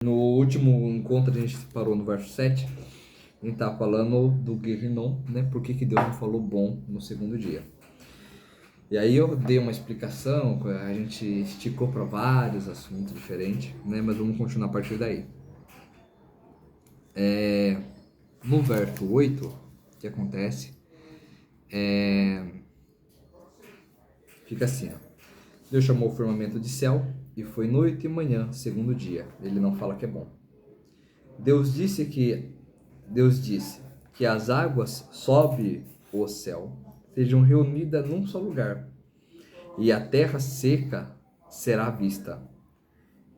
No último encontro a gente parou no verso 7. A gente tá falando do Guerrinon, né? Por que Deus não falou bom no segundo dia. E aí eu dei uma explicação, a gente esticou para vários assuntos diferentes, né? Mas vamos continuar a partir daí. No verso 8, o que acontece? Fica assim, ó. Deus chamou o firmamento de céu e foi noite e manhã, segundo dia. Ele não fala que é bom. Deus disse que as águas sob o céu sejam reunidas num só lugar, e a terra seca será vista.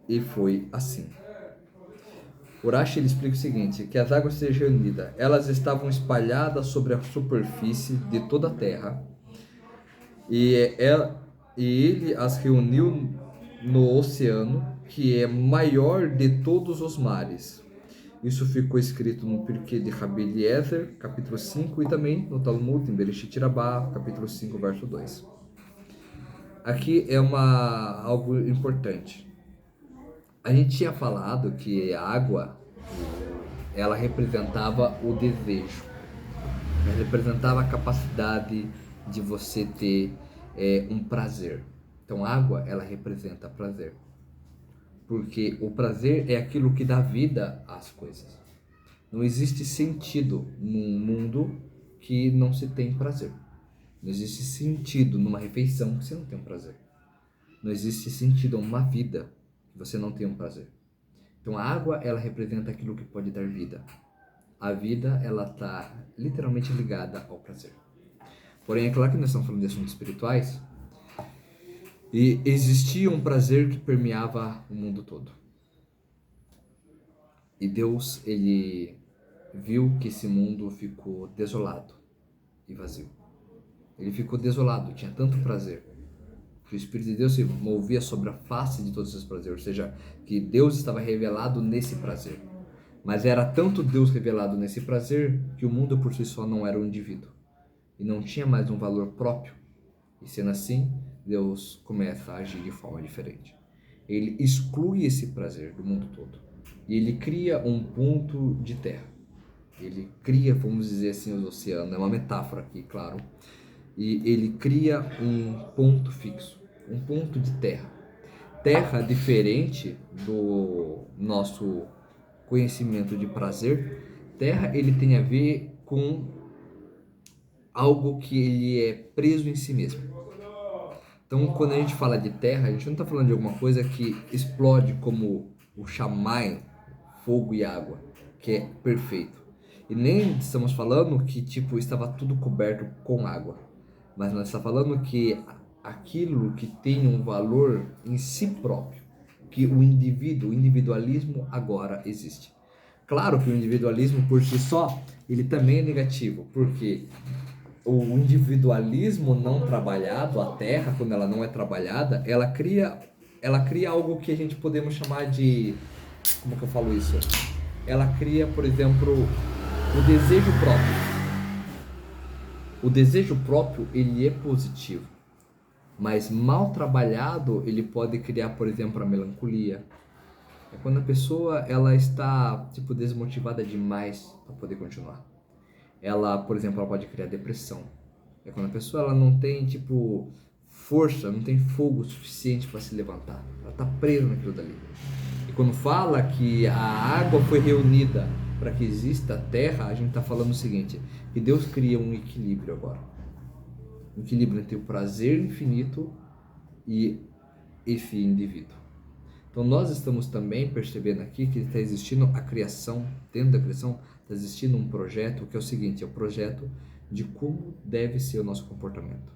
E foi assim. Urashi ele explica o seguinte, que as águas sejam reunidas, elas estavam espalhadas sobre a superfície de toda a terra, e ele as reuniu no oceano, que é maior de todos os mares. Isso ficou escrito no Pirkei de Rabi Eliezer, capítulo 5, e também no Talmud, em Bereshit Rabbah, capítulo 5, verso 2. Aqui é algo importante. A gente tinha falado que a água, ela representava o desejo. Ela representava a capacidade de você ter um prazer. Então, a água, ela representa prazer. Porque o prazer é aquilo que dá vida às coisas. Não existe sentido num mundo que não se tem prazer. Não existe sentido numa refeição que você não tem um prazer. Não existe sentido numa vida que você não tem um prazer. Então a água, ela representa aquilo que pode dar vida. A vida, ela está literalmente ligada ao prazer. Porém, é claro que nós estamos falando de assuntos espirituais, e existia um prazer que permeava o mundo todo. E Deus, ele viu que esse mundo ficou desolado e vazio. Ele ficou desolado, tinha tanto prazer, que o Espírito de Deus se movia sobre a face de todos esses prazeres, ou seja, que Deus estava revelado nesse prazer. Mas era tanto Deus revelado nesse prazer, que o mundo por si só não era um indivíduo, e não tinha mais um valor próprio. E sendo assim, Deus começa a agir de forma diferente. Ele exclui esse prazer do mundo todo, e ele cria um ponto de terra. Ele cria, vamos dizer assim, os oceanos, é uma metáfora aqui, claro, e ele cria um ponto fixo, um ponto de terra. Terra diferente do nosso conhecimento de prazer. Terra, ele tem a ver com algo que ele é preso em si mesmo. Então, quando a gente fala de terra, a gente não está falando de alguma coisa que explode como o Shammai, fogo e água, que é perfeito. E nem estamos falando que tipo estava tudo coberto com água, mas nós estamos falando que aquilo que tem um valor em si próprio, que o individualismo agora existe. Claro que o individualismo por si só, ele também é negativo, porque o individualismo não trabalhado, a terra, quando ela não é trabalhada, ela cria algo que a gente podemos chamar de, como que eu falo isso? Ela cria, por exemplo, o desejo próprio. O desejo próprio, ele é positivo, mas mal trabalhado, ele pode criar, por exemplo, a melancolia. É quando a pessoa ela está tipo desmotivada demais para poder continuar. Ela, por exemplo, ela pode criar depressão. É quando a pessoa ela não tem tipo força, não tem fogo suficiente para se levantar. Ela está presa naquilo dali. E quando fala que a água foi reunida para que exista a terra, a gente está falando o seguinte, que Deus cria um equilíbrio agora. Um equilíbrio entre o prazer infinito e esse indivíduo. Então nós estamos também percebendo aqui que está existindo a criação, dentro da criação está existindo um projeto que é o seguinte, é o projeto de como deve ser o nosso comportamento.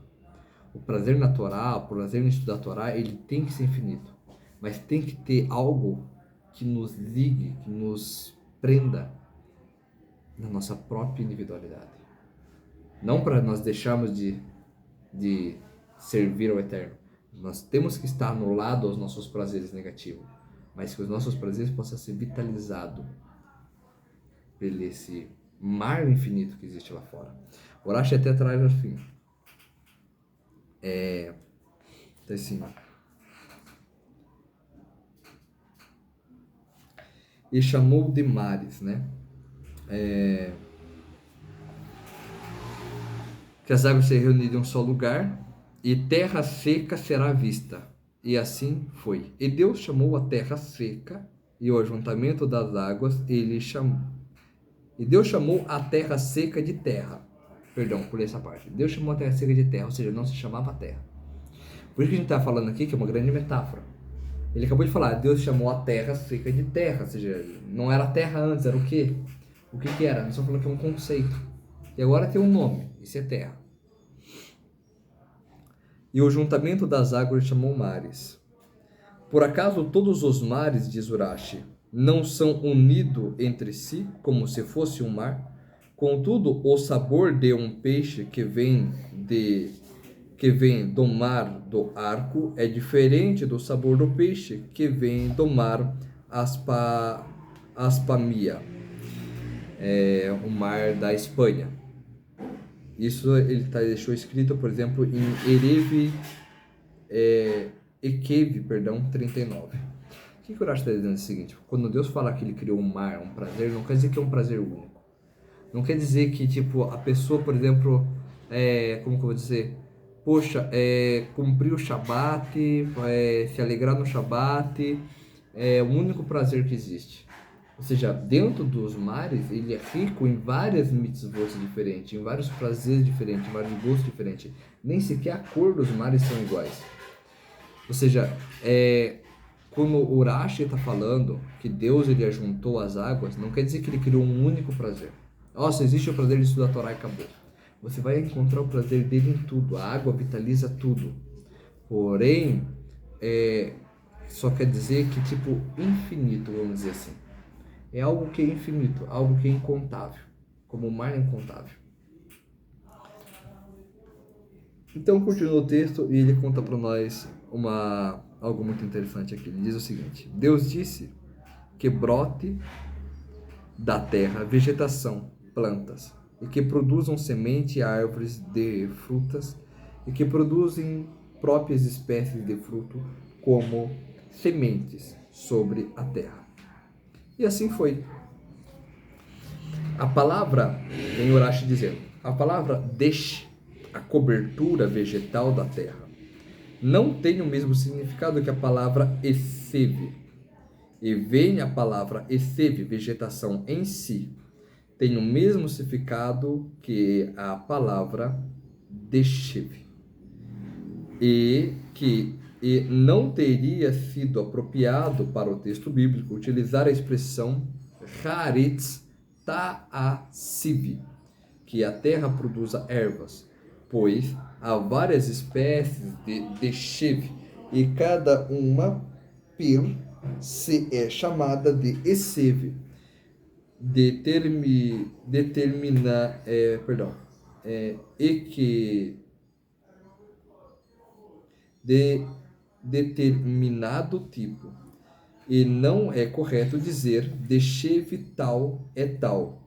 O prazer na Torá, o prazer em estudar a Torá, ele tem que ser infinito, mas tem que ter algo que nos ligue, que nos prenda na nossa própria individualidade. Não para nós deixarmos de servir ao Eterno. Nós temos que estar no lado aos nossos prazeres negativos, mas que os nossos prazeres possam ser vitalizados por esse mar infinito que existe lá fora. O Urashi até traz assim, então assim, e chamou de mares, né? Que as águas se reunirem em um só lugar, e terra seca será vista. E assim foi. E Deus chamou a terra seca, e o ajuntamento das águas, ele chamou. E Deus chamou a terra seca de terra. Perdão, pulei essa parte. Deus chamou a terra seca de terra, ou seja, não se chamava terra. Por isso que a gente está falando aqui, que é uma grande metáfora. Ele acabou de falar, Deus chamou a terra seca de terra, ou seja, não era terra antes, era o quê? O que que era? Nós estamos falando que é um conceito. E agora tem um nome, isso é terra. E o juntamento das águas chamou mares. Por acaso todos os mares, diz Urashi, não são unidos entre si, como se fosse um mar? Contudo, o sabor de um peixe que vem do mar do Arco é diferente do sabor do peixe que vem do mar Aspamia, o mar da Espanha. Isso ele deixou escrito, por exemplo, em Ekeve, 39. O que o Urashi está dizendo? É o seguinte: quando Deus fala que ele criou um mar, um prazer, não quer dizer que é um prazer único. Não quer dizer que, tipo, a pessoa, por exemplo, como que eu vou dizer? Poxa, cumprir o Shabat, se alegrar no Shabat, é o único prazer que existe. Ou seja, dentro dos mares, ele é rico em várias mitzvot diferentes, em vários prazeres diferentes, em vários gostos diferentes. Nem sequer a cor dos mares são iguais. Ou seja, quando o Urashi está falando que Deus ele ajuntou as águas, não quer dizer que ele criou um único prazer. Nossa, existe o prazer de estudar a Torá e acabou. Você vai encontrar o prazer dele em tudo. A água vitaliza tudo. Porém, só quer dizer que, tipo, infinito, vamos dizer assim. É algo que é infinito, algo que é incontável. Como o mar é incontável. Então, continua o texto e ele conta para nós algo muito interessante aqui. Ele diz o seguinte: Deus disse que brote da terra vegetação, plantas, e que produzam semente e árvores de frutas, e que produzem próprias espécies de fruto como sementes sobre a terra. E assim foi. A palavra, vem Urashi dizendo, a palavra desh, a cobertura vegetal da terra, não tem o mesmo significado que a palavra eseve. E vem a palavra eseve, vegetação em si, tem o mesmo significado que a palavra deshev. E não teria sido apropriado para o texto bíblico utilizar a expressão haaretz ta'asiv, que a terra produza ervas, pois há várias espécies de deshev e cada uma se é chamada de esev. Determinado tipo. E não é correto dizer deshev tal é tal,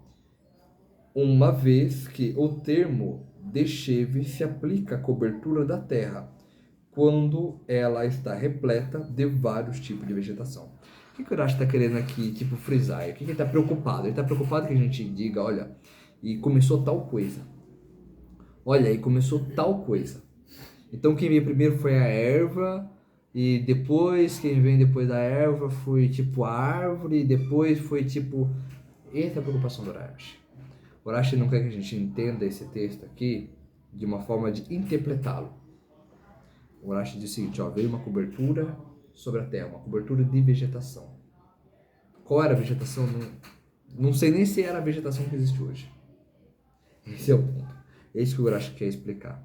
uma vez que o termo deshev se aplica à cobertura da terra, quando ela está repleta de vários tipos de vegetação. O que o Urashi está querendo aqui, tipo, frisar? O que ele está preocupado? Ele está preocupado que a gente diga, olha, e começou tal coisa. Olha, e começou tal coisa. Então quem veio primeiro foi a erva, e depois, quem vem depois da erva foi tipo a árvore, e depois foi tipo... Essa é a preocupação do Urashi. O Urashi não quer que a gente entenda esse texto aqui de uma forma de interpretá-lo. O Urashi diz o seguinte, veio uma cobertura sobre a terra, uma cobertura de vegetação. Qual era a vegetação? Não sei nem se era a vegetação que existe hoje. Esse é o ponto. É isso que o Urashi quer explicar.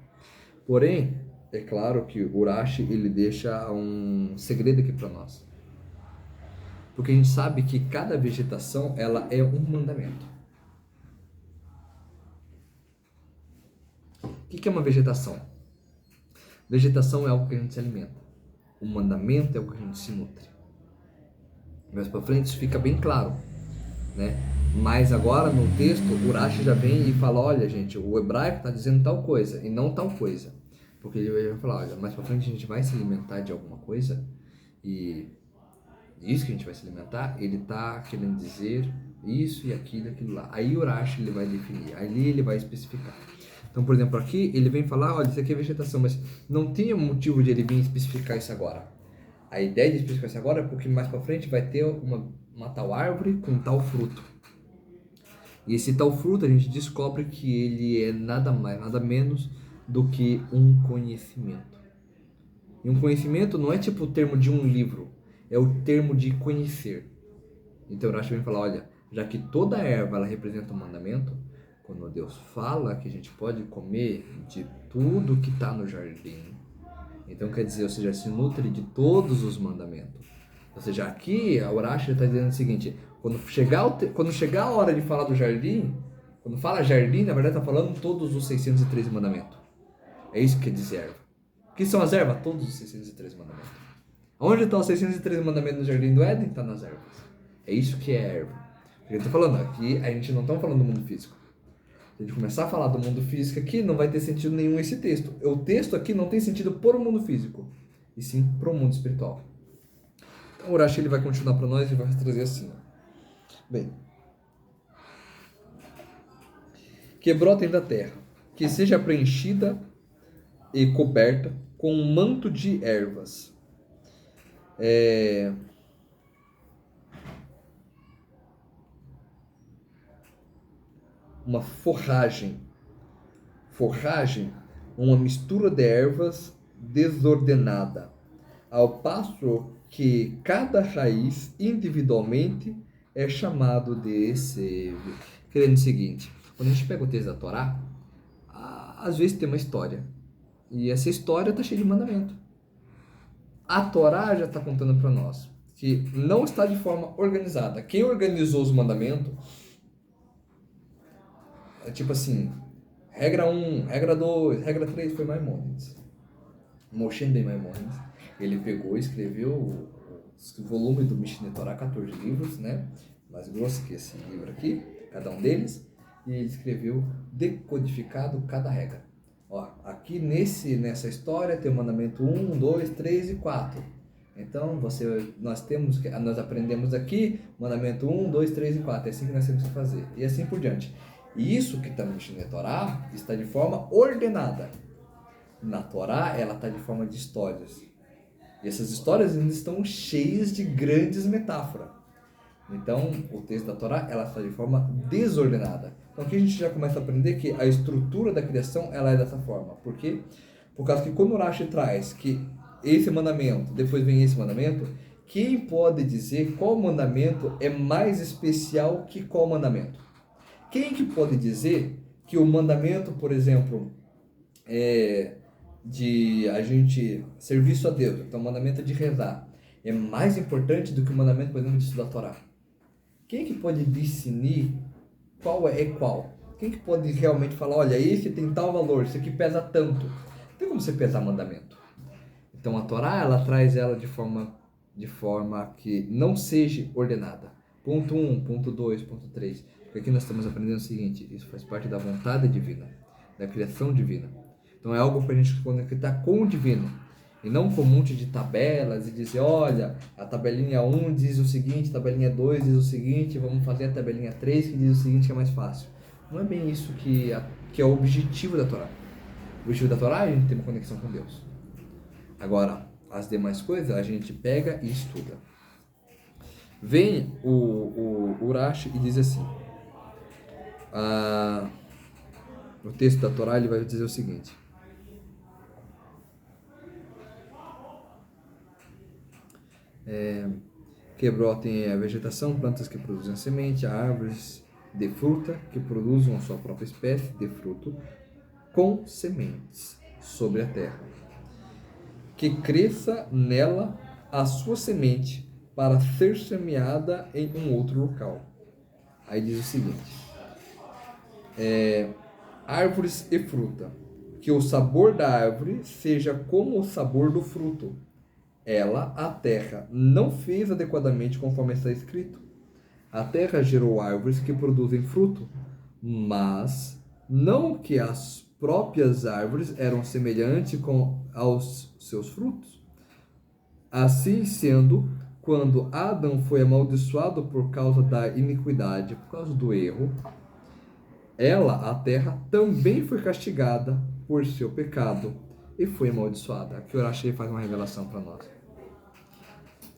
Porém, é claro que o Urashi ele deixa um segredo aqui para nós. Porque a gente sabe que cada vegetação ela é um mandamento. O que é uma vegetação? Vegetação é algo que a gente se alimenta. O mandamento é o que a gente se nutre. Mais para frente isso fica bem claro, né? Mas agora no texto o Urashi já vem e fala, olha gente, o hebraico está dizendo tal coisa e não tal coisa. Porque ele vai falar, olha, mais para frente a gente vai se alimentar de alguma coisa e isso que a gente vai se alimentar, ele está querendo dizer isso e aquilo lá. Aí o Urashi ele vai definir, ali ele vai especificar. Então, por exemplo, aqui ele vem falar, olha, isso aqui é vegetação, mas não tinha motivo de ele vir especificar isso agora. A ideia de especificar isso agora é porque mais para frente vai ter uma tal árvore com tal fruto. E esse tal fruto a gente descobre que ele é nada mais, nada menos do que um conhecimento. E um conhecimento não é tipo o termo de um livro, é o termo de conhecer. Então o Rashi vem falar, olha, já que toda erva ela representa um mandamento, quando Deus fala que a gente pode comer de tudo que está no jardim, então quer dizer, ou seja, se nutre de todos os mandamentos. Ou seja, aqui a Urashi está dizendo o seguinte, quando chegar a hora de falar do jardim, quando fala jardim, na verdade está falando todos os 613 mandamentos. É isso que quer dizer erva. O que são as ervas? Todos os 613 mandamentos. Onde estão os 613 mandamentos no jardim do Éden? Está nas ervas. É isso que é erva. Porque eu estou falando aqui, a gente não está falando do mundo físico. Se a gente começar a falar do mundo físico aqui, não vai ter sentido nenhum esse texto. O texto aqui não tem sentido por o mundo físico, e sim para o mundo espiritual. Então o Urashi ele vai continuar para nós e vai trazer assim. Bem, que brotem da terra, que seja preenchida e coberta com um manto de ervas. Uma forragem. Forragem, uma mistura de ervas desordenada, ao passo que cada raiz individualmente é chamado de sebe. Querendo o seguinte, quando a gente pega o texto da Torá, às vezes tem uma história, e essa história está cheia de mandamento. A Torá já está contando para nós que não está de forma organizada. Quem organizou os mandamentos é tipo assim, regra 1, regra 2, regra 3 foi Maimônides. Moshe Ben Maimônides. Ele pegou e escreveu o volume do Mishneh Torah, 14 livros, né? Mais grosso que esse livro aqui, cada um deles. E ele escreveu decodificado cada regra. Ó, aqui nessa história tem o mandamento 1, 2, 3 e 4. Então, nós aprendemos aqui, mandamento 1, 2, 3 e 4. É assim que nós temos que fazer. E assim por diante. E isso que está no Mishneh Torah está de forma ordenada. Na Torá, ela está de forma de histórias. E essas histórias ainda estão cheias de grandes metáforas. Então, o texto da Torá, ela está de forma desordenada. Então, aqui a gente já começa a aprender que a estrutura da criação, ela é dessa forma. Por quê? Por causa que quando o Rashi traz que esse mandamento, depois vem esse mandamento, quem pode dizer qual mandamento é mais especial que qual mandamento? Quem que pode dizer que o mandamento, por exemplo, de a gente serviço a Deus, então o mandamento de rezar, é mais importante do que o mandamento, por exemplo, de estudar a Torá? Quem que pode discernir qual é qual? Quem que pode realmente falar, olha, esse tem tal valor, esse aqui pesa tanto? Não tem como você pesar mandamento. Então a Torá, ela traz ela de forma que não seja ordenada. Ponto 1, ponto 2, ponto 3. Porque aqui nós estamos aprendendo o seguinte, isso faz parte da vontade divina, da criação divina. Então é algo para a gente se conectar com o divino. E não com um monte de tabelas e dizer, olha, a tabelinha 1 diz o seguinte, a tabelinha 2 diz o seguinte, vamos fazer a tabelinha 3 que diz o seguinte, que é mais fácil. Não é bem isso que é o objetivo da Torá. O objetivo da Torá é a gente ter uma conexão com Deus. Agora, as demais coisas a gente pega e estuda. Vem o Urashi e diz assim, o texto da Torá ele vai dizer o seguinte, que brotem a vegetação, plantas que produzem semente, árvores de fruta que produzam a sua própria espécie de fruto com sementes sobre a terra. Que cresça nela a sua semente para ser semeada em um outro local. Aí diz o seguinte, árvores e fruta, que o sabor da árvore seja como o sabor do fruto. Ela, a terra, não fez adequadamente conforme está escrito. A terra gerou árvores que produzem fruto, mas não que as próprias árvores eram semelhantes aos seus frutos. Assim sendo, quando Adão foi amaldiçoado por causa da iniquidade, por causa do erro, a terra, também foi castigada por seu pecado e foi amaldiçoada. Aqui o Urashi faz uma revelação para nós.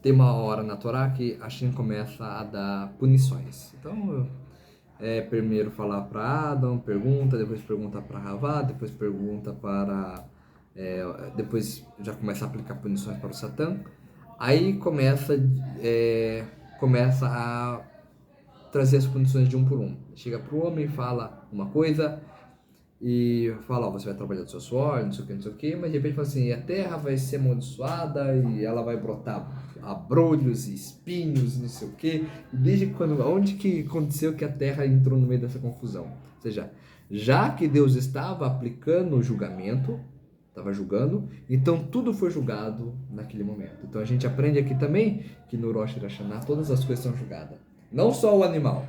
Tem uma hora na Torá que Hashem começa a dar punições. Então, primeiro falar para Adão, pergunta, depois pergunta para Havá, depois pergunta para... depois já começa a aplicar punições para o Satã. Aí começa a trazer as punições de um por um. Chega para o homem, fala uma coisa e fala, você vai trabalhar do seu suor, não sei o que, mas de repente fala assim, a terra vai ser amaldiçoada e ela vai brotar abrolhos e espinhos, não sei o que. E desde quando, onde que aconteceu que a terra entrou no meio dessa confusão? Ou seja, já que Deus estava aplicando o julgamento, estava julgando, então tudo foi julgado naquele momento. Então a gente aprende aqui também que no Rosh Hashanah todas as coisas são julgadas. Não só o animal,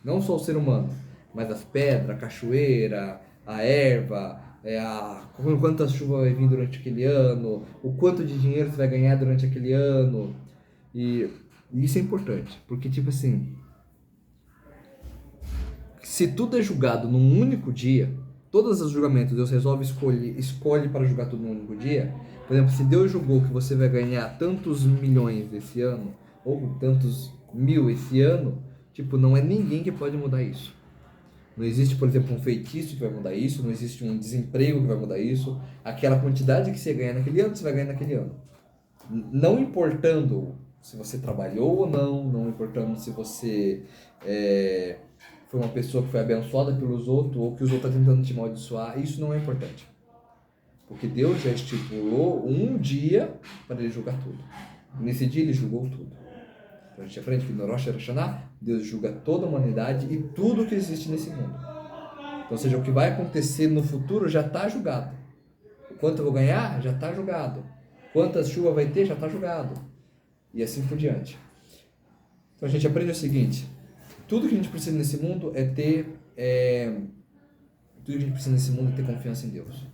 não só o ser humano, mas as pedras, a cachoeira, a erva, quantas chuvas vai vir durante aquele ano, o quanto de dinheiro você vai ganhar durante aquele ano. E isso é importante, porque tipo assim, se tudo é julgado num único dia, todos os julgamentos Deus resolve escolhe para julgar tudo num único dia. Por exemplo, se Deus julgou que você vai ganhar tantos milhões esse ano, ou tantos mil esse ano, tipo, não é ninguém que pode mudar isso. Não existe, por exemplo, um feitiço que vai mudar isso, não existe um desemprego que vai mudar isso. Aquela quantidade que você ganha naquele ano, você vai ganhar naquele ano. Não importando se você trabalhou ou não importando se você foi uma pessoa que foi abençoada pelos outros ou que os outros estão tentando te amaldiçoar, isso não é importante. Porque Deus já estipulou um dia para ele julgar tudo. Nesse dia ele julgou tudo. Então a gente aprende que no Rosh Hashanah, Deus julga toda a humanidade e tudo que existe nesse mundo. Então, ou seja, o que vai acontecer no futuro já está julgado. O quanto eu vou ganhar, já está julgado. Quantas chuvas vai ter, já está julgado. E assim por diante. Então a gente aprende o seguinte: tudo que a gente precisa nesse mundo é ter confiança em Deus.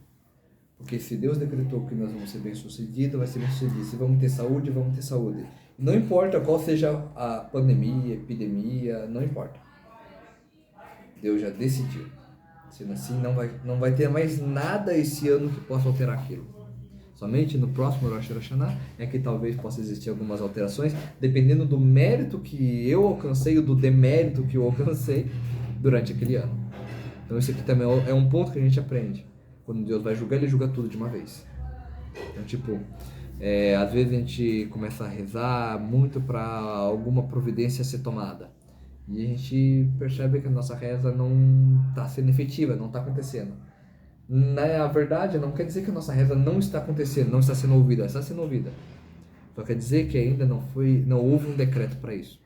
Porque se Deus decretou que nós vamos ser bem-sucedidos, vai ser bem-sucedido. Se vamos ter saúde, vamos ter saúde. Não importa qual seja a pandemia, epidemia, não importa. Deus já decidiu. Sendo assim, não vai ter mais nada esse ano que possa alterar aquilo. Somente no próximo Rosh Hashanah é que talvez possa existir algumas alterações, dependendo do mérito que eu alcancei ou do demérito que eu alcancei durante aquele ano. Então isso aqui também é um ponto que a gente aprende. Quando Deus vai julgar, ele julga tudo de uma vez. Então, tipo, às vezes a gente começa a rezar muito para alguma providência ser tomada. E a gente percebe que a nossa reza não está sendo efetiva, não está acontecendo. Na verdade, não quer dizer que a nossa reza não está acontecendo, não está sendo ouvida, está sendo ouvida. Só quer dizer que ainda não houve um decreto para isso.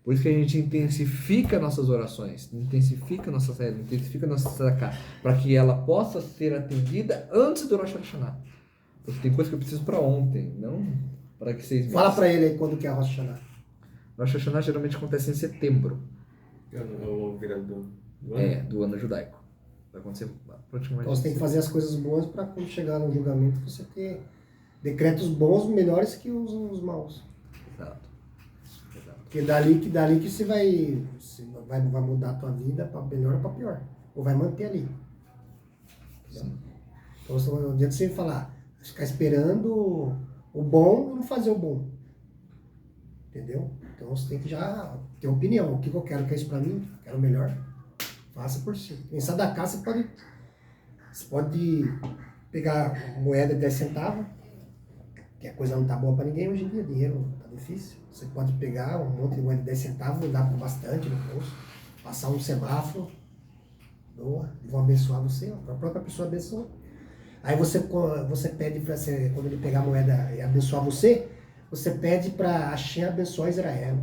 Por isso que a gente intensifica nossas orações, intensifica nossa reza, intensifica nossa tzedakah, para que ela possa ser atendida antes do Rosh Hashanah. Porque tem coisa que eu preciso para ontem, não para que 6 meses. Fala para ele aí quando que é Rosh Hashanah. Rosh Hashanah geralmente acontece em setembro. É o virado do ano? Do ano judaico. Vai acontecer praticamente. Então você tem que fazer as coisas boas para quando chegar no julgamento você ter decretos bons melhores que os maus. Exato. Porque dali que você vai mudar a tua vida para melhor ou para pior. Ou vai manter ali. Sim. Então não adianta você falar, ficar esperando o bom e não fazer o bom. Entendeu? Então você tem que já ter opinião. O que eu quero? Quer isso para mim? Quero o melhor. Faça por si. Em Sadaká você pode pegar moeda de 10 centavos, que a coisa não tá boa para ninguém hoje em dia, dinheiro tá difícil. Você pode pegar um monte de moeda de 10 centavos, dar bastante no bolso, passar um semáforo, doa, vão abençoar você, a própria pessoa abençoa. Aí você pede para você, quando ele pegar a moeda e abençoar você pede para Hashem abençoar Israel.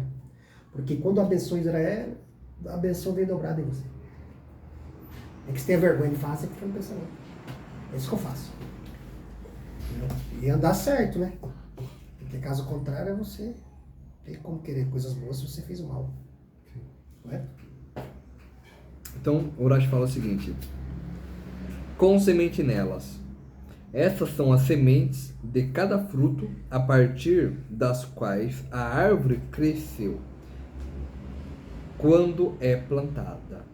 Porque quando abençoa Israel, a benção vem dobrada em você. É que você tenha vergonha de fazer, você fica no pensamento. É isso que eu faço. E andar certo, né? Porque caso contrário, você tem como querer coisas boas se você fez o mal. Correto? Então, o Urash fala o seguinte: com semente nelas, Essas são as sementes de cada fruto a partir das quais a árvore cresceu quando é plantada.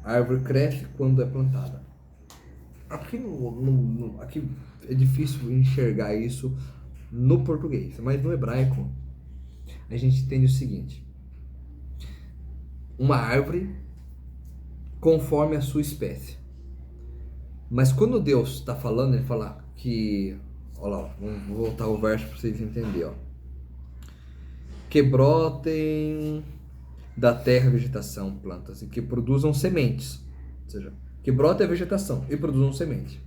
A árvore cresce quando é plantada. Aqui é difícil enxergar isso no português, mas no hebraico a gente entende o seguinte: uma árvore conforme a sua espécie. Mas quando Deus está falando, ele fala que, olha lá, vamos voltar ao verso para vocês entenderem, ó. Que brotem da terra vegetação, plantas, e que produzam sementes, ou seja, que brota a vegetação e produzam semente,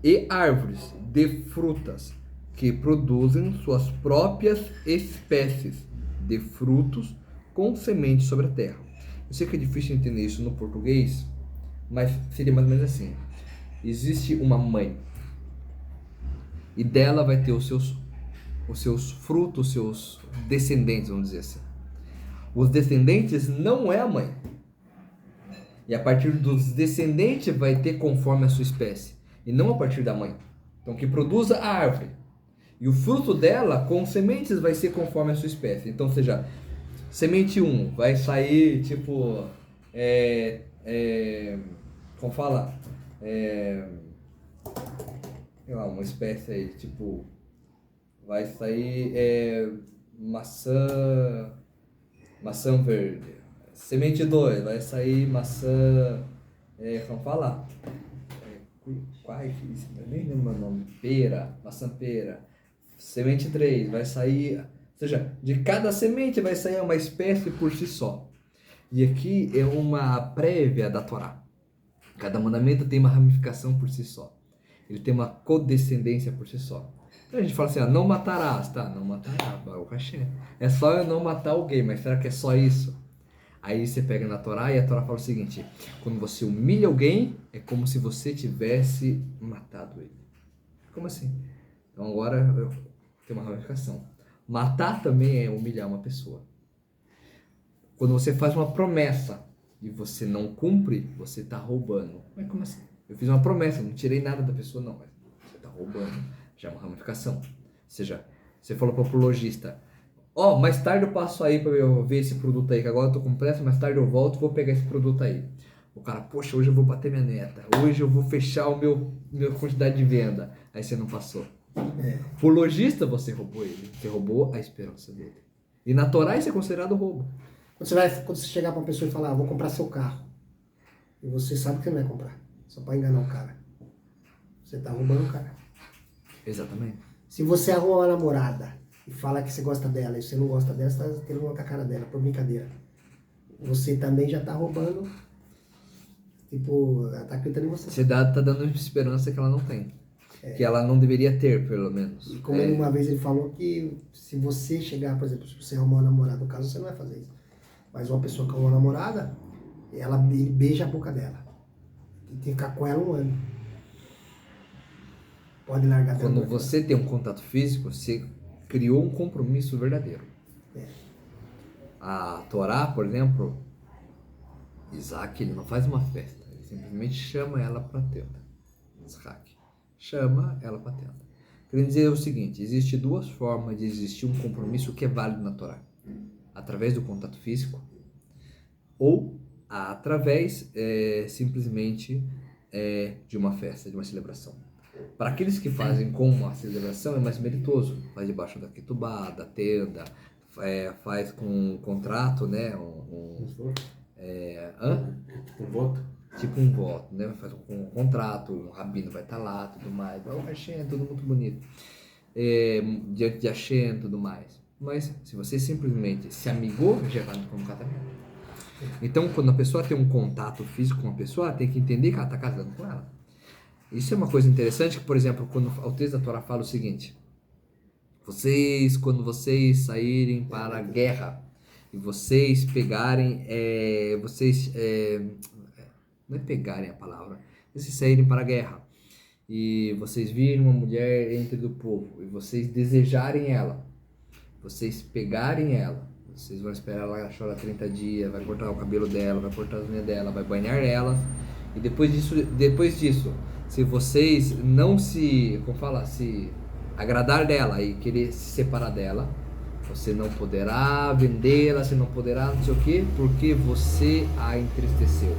e árvores de frutas que produzem suas próprias espécies de frutos com sementes sobre a terra. Eu sei que é difícil entender isso no português, mas seria mais ou menos assim: existe uma mãe e dela vai ter os seus frutos, os seus descendentes, vamos dizer assim. Os descendentes não é a mãe. E a partir dos descendentes vai ter conforme a sua espécie. E não a partir da mãe. Então que produza a árvore. E o fruto dela com sementes vai ser conforme a sua espécie. Então, seja, semente 1 vai sair tipo... como fala? Sei lá, uma espécie aí, tipo... Vai sair maçã verde. Semente 2, vai sair maçã, como falar? Nem lembro o nome. Maçã pera. Semente 3, vai sair, ou seja, de cada semente vai sair uma espécie por si só. E aqui é uma prévia da Torá. Cada mandamento tem uma ramificação por si só. Ele tem uma codescendência por si só. Então a gente fala assim, não matarás, tá? Não matarás, Baruch Hashem. É só eu não matar alguém, mas será que é só isso? Aí você pega na Torá e a Torá fala o seguinte: quando você humilha alguém, é como se você tivesse matado ele. Como assim? Então agora tem uma ramificação. Matar também é humilhar uma pessoa. Quando você faz uma promessa e você não cumpre, você está roubando. Mas como assim? Eu fiz uma promessa, não tirei nada da pessoa, não. Mas você está roubando. Já é uma ramificação. Ou seja, você falou para o lojista: mais tarde eu passo aí para eu ver esse produto aí, que agora eu tô com pressa, mais tarde eu volto, vou pegar esse produto aí. O cara: poxa, hoje eu vou bater minha meta, hoje eu vou fechar minha quantidade de venda. Aí você não passou. Por lojista, você roubou ele. Você roubou a esperança dele. E na Torá isso é considerado roubo. Quando você chegar para uma pessoa e falar, vou comprar seu carro, e você sabe que você não vai comprar, só para enganar o cara, você tá roubando o cara. Exatamente. Se você arruma uma namorada e fala que você gosta dela e você não gosta dela, você tá querendo uma com a cara dela, por brincadeira. Você também já tá roubando, tipo, ela tá acreditando em você. Você tá dando esperança que ela não tem. Que ela não deveria ter, pelo menos. E como uma vez ele falou que se você chegar, por exemplo, se você arrumar uma namorada, no caso, você não vai fazer isso. Mas uma pessoa com uma namorada, ele beija a boca dela. E tem que ficar com ela 1 ano. Pode largar dela. Quando você tem um contato físico, você criou um compromisso verdadeiro. A Torá, por exemplo, Isaac, ele não faz uma festa. Ele simplesmente chama ela para a tenda. Isaac chama ela para a tenda. Querendo dizer o seguinte: existe 2 formas de existir um compromisso que é válido na Torá. Através do contato físico ou através simplesmente de uma festa, de uma celebração. Para aqueles que fazem com uma celebração é mais meritoso. Faz debaixo da ketubá, da tenda, faz com um contrato, né? Um voto? Tipo um voto, né? Faz um contrato, um rabino vai estar lá, tudo mais. O Hashem, tudo muito bonito. Diante de Hashem, tudo mais. Mas se você simplesmente se amigou, já está como casamento. Então, quando a pessoa tem um contato físico com uma pessoa, tem que entender que ela está casando com ela. Isso é uma coisa interessante, que, por exemplo, quando o texto da Torá fala o seguinte: quando vocês saírem para a guerra e vocês pegarem, não é pegarem a palavra, vocês saírem para a guerra e vocês virem uma mulher entre do povo e vocês desejarem ela, vocês pegarem ela, vocês vão esperar ela chorar 30 dias, vai cortar o cabelo dela, vai cortar as unhas dela, vai banhar ela E depois disso, se vocês não se, como fala, se agradar dela e querer se separar dela, você não poderá vendê-la, você não poderá não sei o quê, porque você a entristeceu.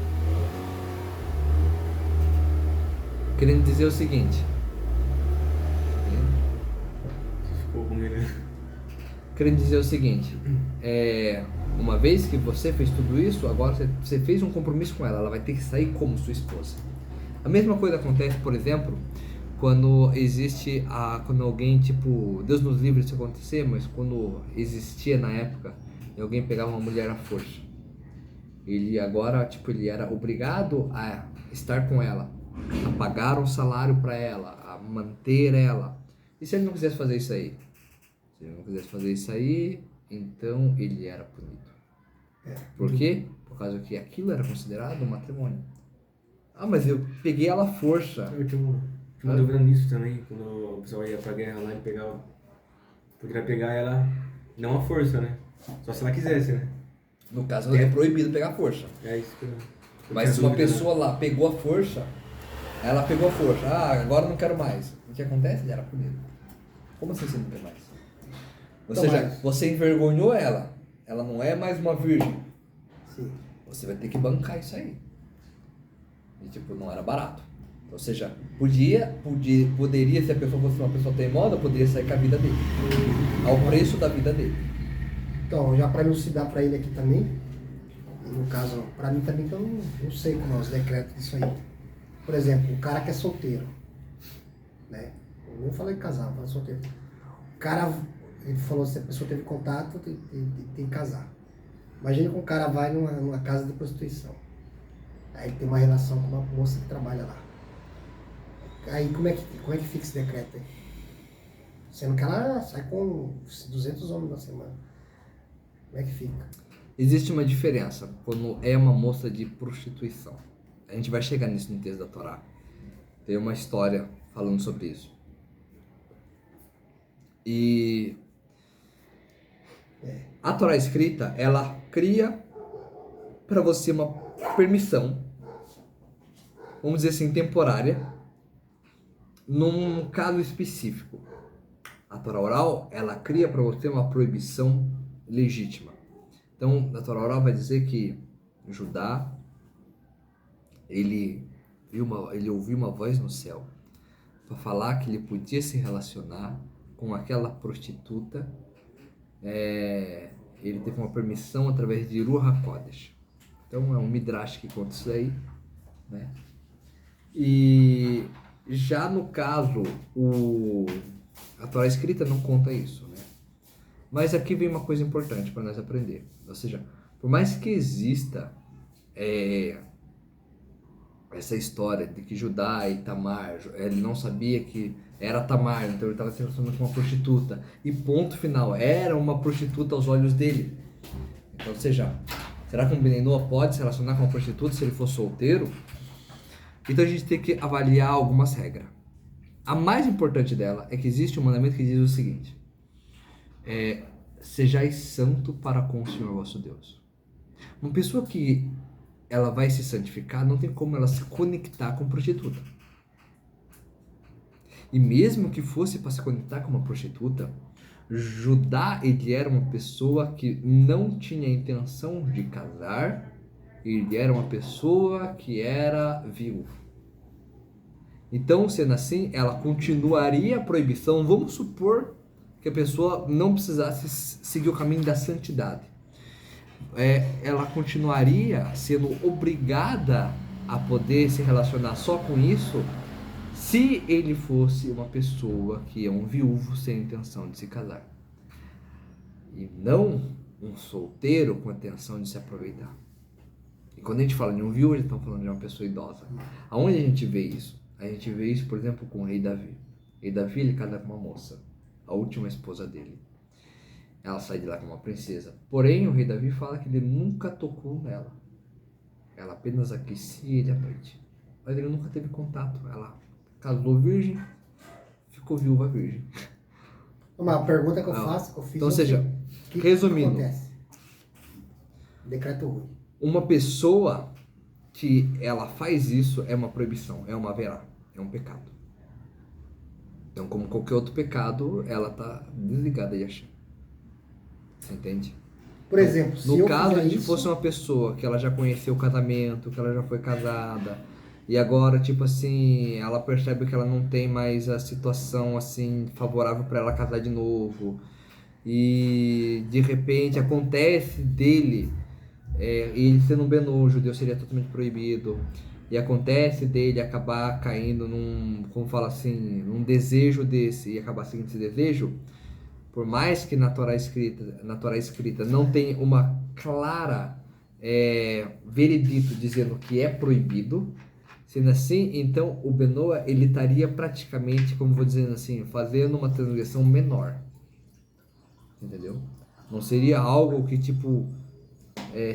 Querendo dizer o seguinte. Ficou com ele. Querendo dizer o seguinte, uma vez que você fez tudo isso, agora você fez um compromisso com ela, ela vai ter que sair como sua esposa. A mesma coisa acontece, por exemplo, quando existe quando alguém, tipo, Deus nos livre disso acontecer, mas quando existia na época, e alguém pegava uma mulher à força. Ele agora, tipo, ele era obrigado a estar com ela, a pagar um salário para ela, a manter ela. E se ele não quisesse fazer isso aí? Se ele não quisesse fazer isso aí, então ele era punido. Por quê? Por causa que aquilo era considerado um matrimônio. Ah, mas eu peguei ela à força. Eu tinha uma dúvida nisso também, quando o pessoal ia pra guerra lá, ele pegava. Poderia pegar ela, não à força, né? Só se ela quisesse, né? No caso, é proibido pegar força. É isso que eu Mas tinha se uma dúvida, pessoa lá pegou a força, ela pegou a força. Ah, agora não quero mais. O que acontece? Ele era punido. Como assim você não quer mais? Ou Então, seja, mas- você envergonhou ela. Ela não é mais uma virgem. Sim. Você vai ter que bancar isso aí. E tipo, não era barato. Ou seja, poderia, se a pessoa fosse uma pessoa teimosa, poderia sair com a vida dele. Ao preço da vida dele. Então, já para elucidar para ele aqui também, e no caso, para mim também, que eu não sei como é os decretos disso aí. Por exemplo, o cara que é solteiro, né? Eu não falei casar, eu falei solteiro. O cara, ele falou, se a pessoa teve contato, tem que casar. Imagina que um cara vai numa casa de prostituição. Aí tem uma relação com uma moça que trabalha lá. Aí como é que fica esse decreto aí? Sendo que ela sai com 200 homens na semana. Como é que fica? Existe uma diferença quando é uma moça de prostituição. A gente vai chegar nisso no texto da Torá. Tem uma história falando sobre isso. E a Torá escrita, ela cria para você uma permissão, vamos dizer assim, temporária, num caso específico. A Torá oral, ela cria para você uma proibição legítima. Então, a Torá oral vai dizer que Judá, ele ouviu uma voz no céu para falar que ele podia se relacionar com aquela prostituta. Ele teve uma permissão através de Ruach HaKodesh. Então, é um midrash que conta isso aí, né? E já no caso, a Torá escrita não conta isso, né? Mas aqui vem uma coisa importante para nós aprender. Ou seja, por mais que exista essa história de que Judá e Tamar, ele não sabia que era Tamar, então ele estava se relacionando com uma prostituta. E ponto final, era uma prostituta aos olhos dele. Então, ou seja, será que um Benenoa pode se relacionar com uma prostituta se ele for solteiro? Então a gente tem que avaliar algumas regras. A mais importante dela é que existe um mandamento que diz o seguinte: sejais santo para com o Senhor vosso Deus. Uma pessoa que ela vai se santificar, não tem como ela se conectar com prostituta. E mesmo que fosse para se conectar com uma prostituta, Judá, ele era uma pessoa que não tinha intenção de casar, ele era uma pessoa que era viúva. Então, sendo assim, ela continuaria a proibição. Vamos supor que a pessoa não precisasse seguir o caminho da santidade. Ela continuaria sendo obrigada a poder se relacionar só com isso se ele fosse uma pessoa que é um viúvo sem intenção de se casar. E não um solteiro com a intenção de se aproveitar. E quando a gente fala de um viúvo, eles estão falando de uma pessoa idosa. Aonde a gente vê isso? A gente vê isso, por exemplo, com o rei Davi. O rei Davi, ele casa com uma moça, a última esposa dele. Ela sai de lá com uma princesa. Porém, o rei Davi fala que ele nunca tocou nela. Ela apenas aquecia ele à noite. Mas ele nunca teve contato. Ela casou virgem, ficou viúva virgem. Uma pergunta que eu faço, que eu fiz. Então, ou seja, que resumindo, acontece? Decreto ruim. uma pessoa que ela faz isso, é uma proibição, é uma verá, é um pecado. Então, como qualquer outro pecado, ela tá desligada de Hashem. Você entende? Por exemplo, se No eu caso fizer de isso, fosse uma pessoa que ela já conheceu o casamento, que ela já foi casada, e agora, tipo assim, ela percebe que ela não tem mais a situação, assim, favorável para ela casar de novo, e de repente acontece dele, ele sendo um benu, judeu seria totalmente proibido, e acontece dele acabar caindo num, como fala assim, num desejo desse, e acabar seguindo esse desejo, por mais que na Torá escrita não tenha uma clara veredito dizendo que é proibido, sendo assim, então o Benoa ele estaria praticamente, como vou dizendo assim, fazendo uma transgressão menor, entendeu? Não seria algo que tipo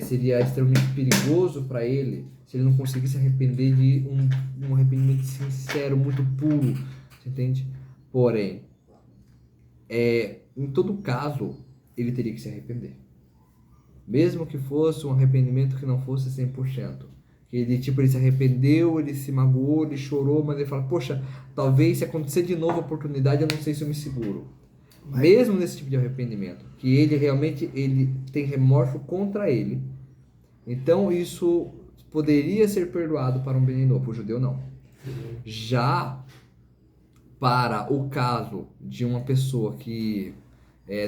seria extremamente perigoso para ele se ele não conseguisse arrepender de um arrependimento sincero, muito puro, você entende? Porém, em todo caso, ele teria que se arrepender. Mesmo que fosse um arrependimento que não fosse 100%. Que ele, tipo, ele se arrependeu, ele se magoou, ele chorou, mas ele fala, poxa, talvez se acontecer de novo a oportunidade, eu não sei se eu me seguro. Mesmo nesse tipo de arrependimento, que ele realmente ele tem remorso contra ele, então isso poderia ser perdoado para um Beninu, para o judeu não. Já para o caso de uma pessoa que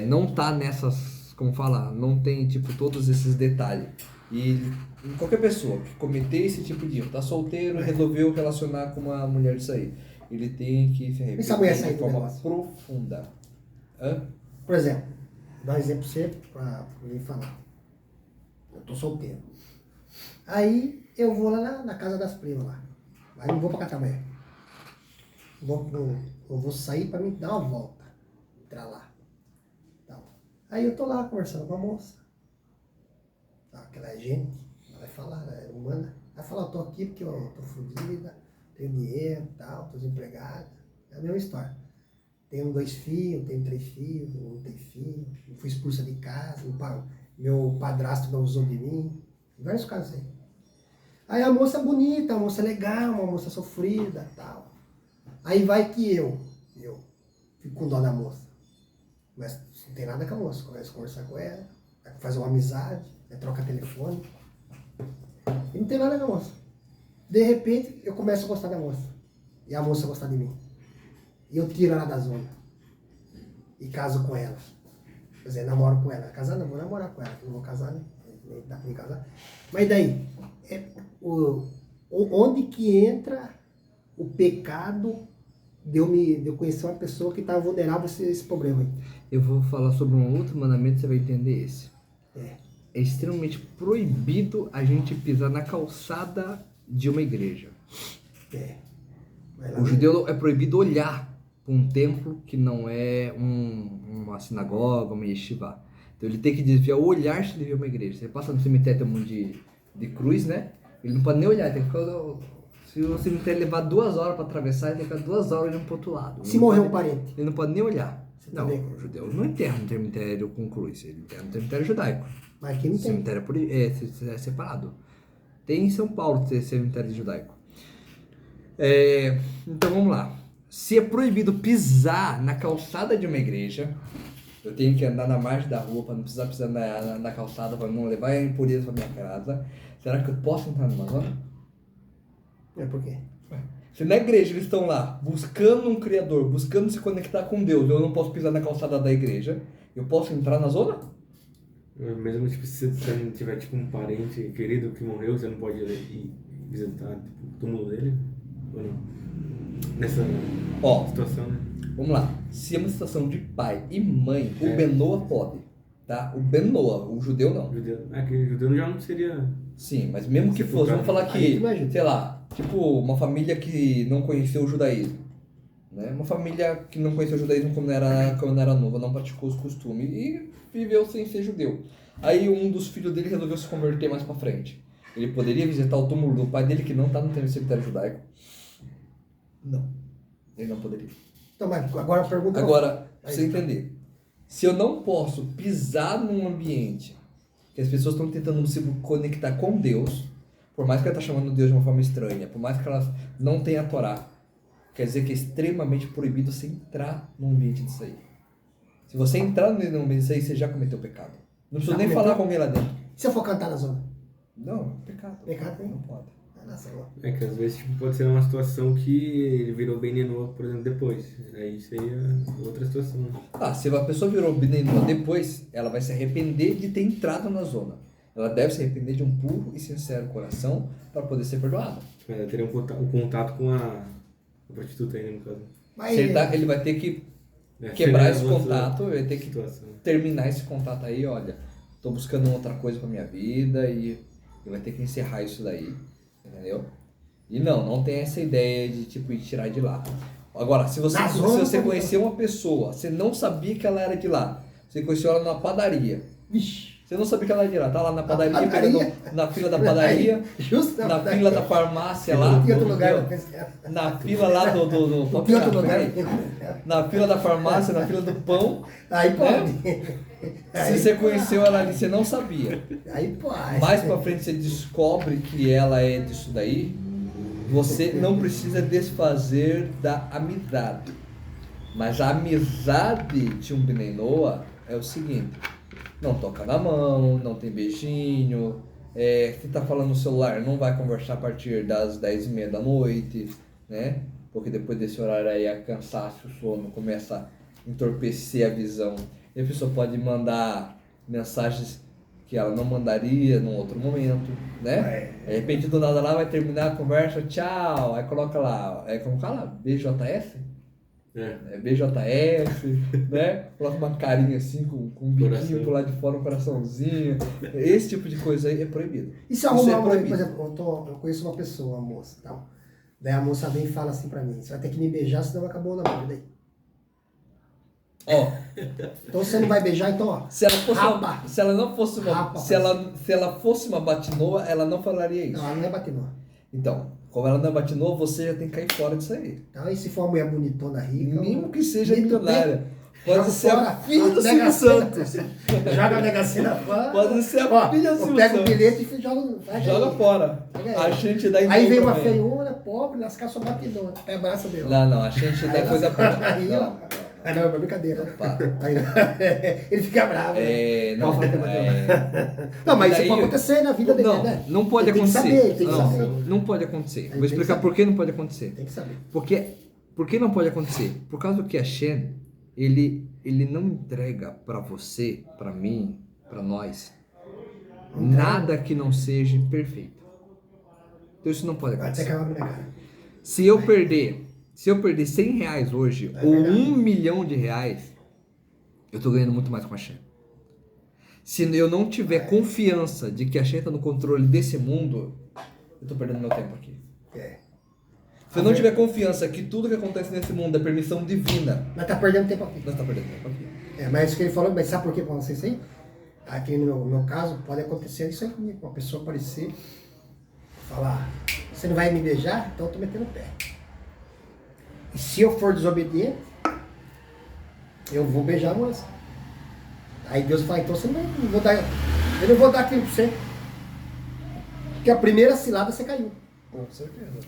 não tá nessas, como falar, não tem tipo todos esses detalhes, e qualquer pessoa que cometer esse tipo de erro, tá solteiro, resolveu relacionar com uma mulher disso aí, ele tem que se E se a mulher arrepender sair de do forma negócio? profunda. Hã? por exemplo, dá um exemplo pra você, pra mim falar. Eu tô solteiro. Aí eu vou lá na casa das primas lá. Aí não vou pra catar mulher. Eu vou sair pra mim dar uma volta. Entrar lá. Tal. Aí eu tô lá conversando com a moça. Aquela gente, ela vai falar, ela é humana. Vai falar, eu tô aqui porque eu tô fodida, tenho dinheiro e tal, tô desempregada. É a mesma história. Tenho 2 filhos, tenho 3 filhos, não tenho filho, fui expulsa de casa, meu padrasto não usou de mim. Vários casos aí. Aí a moça bonita, a moça legal, uma moça sofrida tal. Aí vai que eu fico com dó da moça. Mas não tem nada com a moça. Começo a conversar com ela, fazer uma amizade, troca telefone. E não tem nada com a moça. De repente eu começo a gostar da moça. E a moça gostar de mim. E eu tiro ela da zona. E caso com ela. Quer dizer, namoro com ela. Casar não, vou namorar com ela. Não vou casar, né? Nem dá pra me casar. Mas daí, onde que entra o pecado de eu conhecer uma pessoa que está vulnerável a esse problema aí? Eu vou falar sobre um outro mandamento, você vai entender esse. É. É extremamente proibido a gente pisar na calçada de uma igreja. Vai lá, O judeu é proibido olhar para um templo que não é uma sinagoga, uma yeshiva. Então ele tem que desviar o olhar se ele vê uma igreja. Você passa no cemitério, tem um monte de cruz, né? Ele não pode nem olhar, tem que ficar... Se o cemitério levar 2 horas para atravessar, ele tem que ficar 2 horas olhando para o outro lado. Se morrer um parente. Ele não pode nem olhar. Você Não, também. o judeu não enterra no cemitério com cruz, ele enterra no cemitério judaico. Mas aqui não O tem. cemitério é separado. Tem em São Paulo cemitério judaico. Então vamos lá. Se é proibido pisar na calçada de uma igreja, eu tenho que andar na margem da rua para não precisar pisar na calçada, para não levar a impureza para minha casa. Será que eu posso entrar numa zona? Por quê? Se na igreja eles estão lá buscando um criador, buscando se conectar com Deus, eu não posso pisar na calçada da igreja, eu posso entrar na zona? Mesmo tipo, se você não tiver tipo, um parente querido que morreu, você não pode ir visitar tipo, o túmulo dele? Ou não? Nessa situação, né? Vamos lá. Se é uma situação de pai e mãe, o Benoa pode, tá? O Benoa, o judeu não. Que o judeu já não seria... Sim, mas mesmo que fosse, vamos falar que, sei lá, tipo uma família que não conheceu o judaísmo, né? Uma família que não conheceu o judaísmo quando era nova, não praticou os costumes e viveu sem ser judeu. Aí um dos filhos dele resolveu se converter mais pra frente. Ele poderia visitar o túmulo do pai dele que não tá no cemitério judaico? Não. Ele não poderia. Então, mas agora a pergunta... Agora, pra você entender, se eu não posso pisar num ambiente que as pessoas estão tentando se conectar com Deus, Por mais que ela tá chamando Deus de uma forma estranha, por mais que ela não tenha a Torá, quer dizer que é extremamente proibido você entrar num ambiente disso aí. Se você entrar num ambiente disso aí, você já cometeu pecado. Não precisa nem falar com alguém lá dentro. Se eu for cantar na zona? Não, pecado. Pecado tem? Não pode. É que às vezes tipo, pode ser uma situação que ele virou bem Nenua, por exemplo, depois. Aí seria outra situação. Ah, se a pessoa virou Benenua depois, ela vai se arrepender de ter entrado na zona. Ela deve se arrepender de um puro e sincero coração para poder ser perdoada. Ela teria um contato com a prostituta ainda, no caso. Mas Ele vai ter que quebrar esse contato, vai ter que terminar esse contato aí, olha, tô buscando outra coisa pra minha vida e vai ter que encerrar isso daí, entendeu? E não tem essa ideia de tipo ir tirar de lá. Agora, se você conhecer uma pessoa, você não sabia que ela era de lá, você conheceu ela numa padaria. Vixe. Você não sabia que ela era de lá, tá lá na padaria, na fila da padaria, na fila da farmácia lá, na fila lá na fila da farmácia, na fila do pão. Aí pode. Se você conheceu ela ali, você não sabia. Aí pode. Mais pra frente você descobre que ela é disso daí, você não precisa desfazer da amizade. Mas a amizade de um Bnei Noah é o seguinte: não toca na mão, não tem beijinho, se tá falando no celular, não vai conversar a partir das 10h30 da noite, né? Porque depois desse horário aí a cansaço, o sono começa a entorpecer a visão. E a pessoa pode mandar mensagens que ela não mandaria num outro momento, né? De repente do nada lá vai terminar a conversa, tchau, aí coloca lá, como fala? BJS? BJS, né? Coloca uma carinha assim com um biquinho por lá de fora, um coraçãozinho. Esse tipo de coisa aí é proibido. E se eu arrumar uma, por exemplo, eu conheço uma pessoa, uma moça, tal. Daí a moça vem e fala assim pra mim: você vai ter que me beijar, senão acabou o namoro. Daí. Ó. Então você não vai beijar, então ó. Se ela fosse uma batinoa, ela não falaria isso. Não, ela não é batinoa. Então, como ela não é batinoa, você já tem que cair fora disso aí. Então, e se for uma mulher bonitona, rica... Mesmo que seja milionária. Pode ser a filha do Silvio Santos. Joga a Mega Sena fora. Pode ser a filha do Silvio Santos. Pega o bilhete e joga fora. A gente dá aí vem uma feiona, pobre, lascar sua batidona. É abraço dele. Não, a gente dá coisa boa. Aí, ó. Ah, não, é brincadeira. Aí, ele fica bravo. Não, mas isso pode acontecer na vida dele, né? Não pode acontecer. Tem que saber. Não pode acontecer. Vou explicar por que não pode acontecer. Tem que saber. Por que não pode acontecer? Por causa do que a Shem, ele não entrega pra você, pra mim, pra nós, nada que não seja perfeito. Então isso não pode acontecer. Se eu perder R$100 hoje, ou R$1 milhão, eu tô ganhando muito mais com a Shem. Se eu não tiver confiança de que a Shem tá no controle desse mundo, eu tô perdendo meu tempo aqui. Se eu não tiver confiança que tudo que acontece nesse mundo é permissão divina... Nós tá perdendo tempo aqui. Mas isso que ele falou, mas sabe por que acontece isso aí? Aqui no meu caso, pode acontecer isso aí comigo. Uma pessoa aparecer, falar, você não vai me beijar? Então eu tô metendo o pé. E se eu for desobediente, eu vou beijar a moça. Aí Deus fala, então você não vou dar, eu não vou dar aquilo pra você. Porque a primeira cilada você caiu. Com certeza.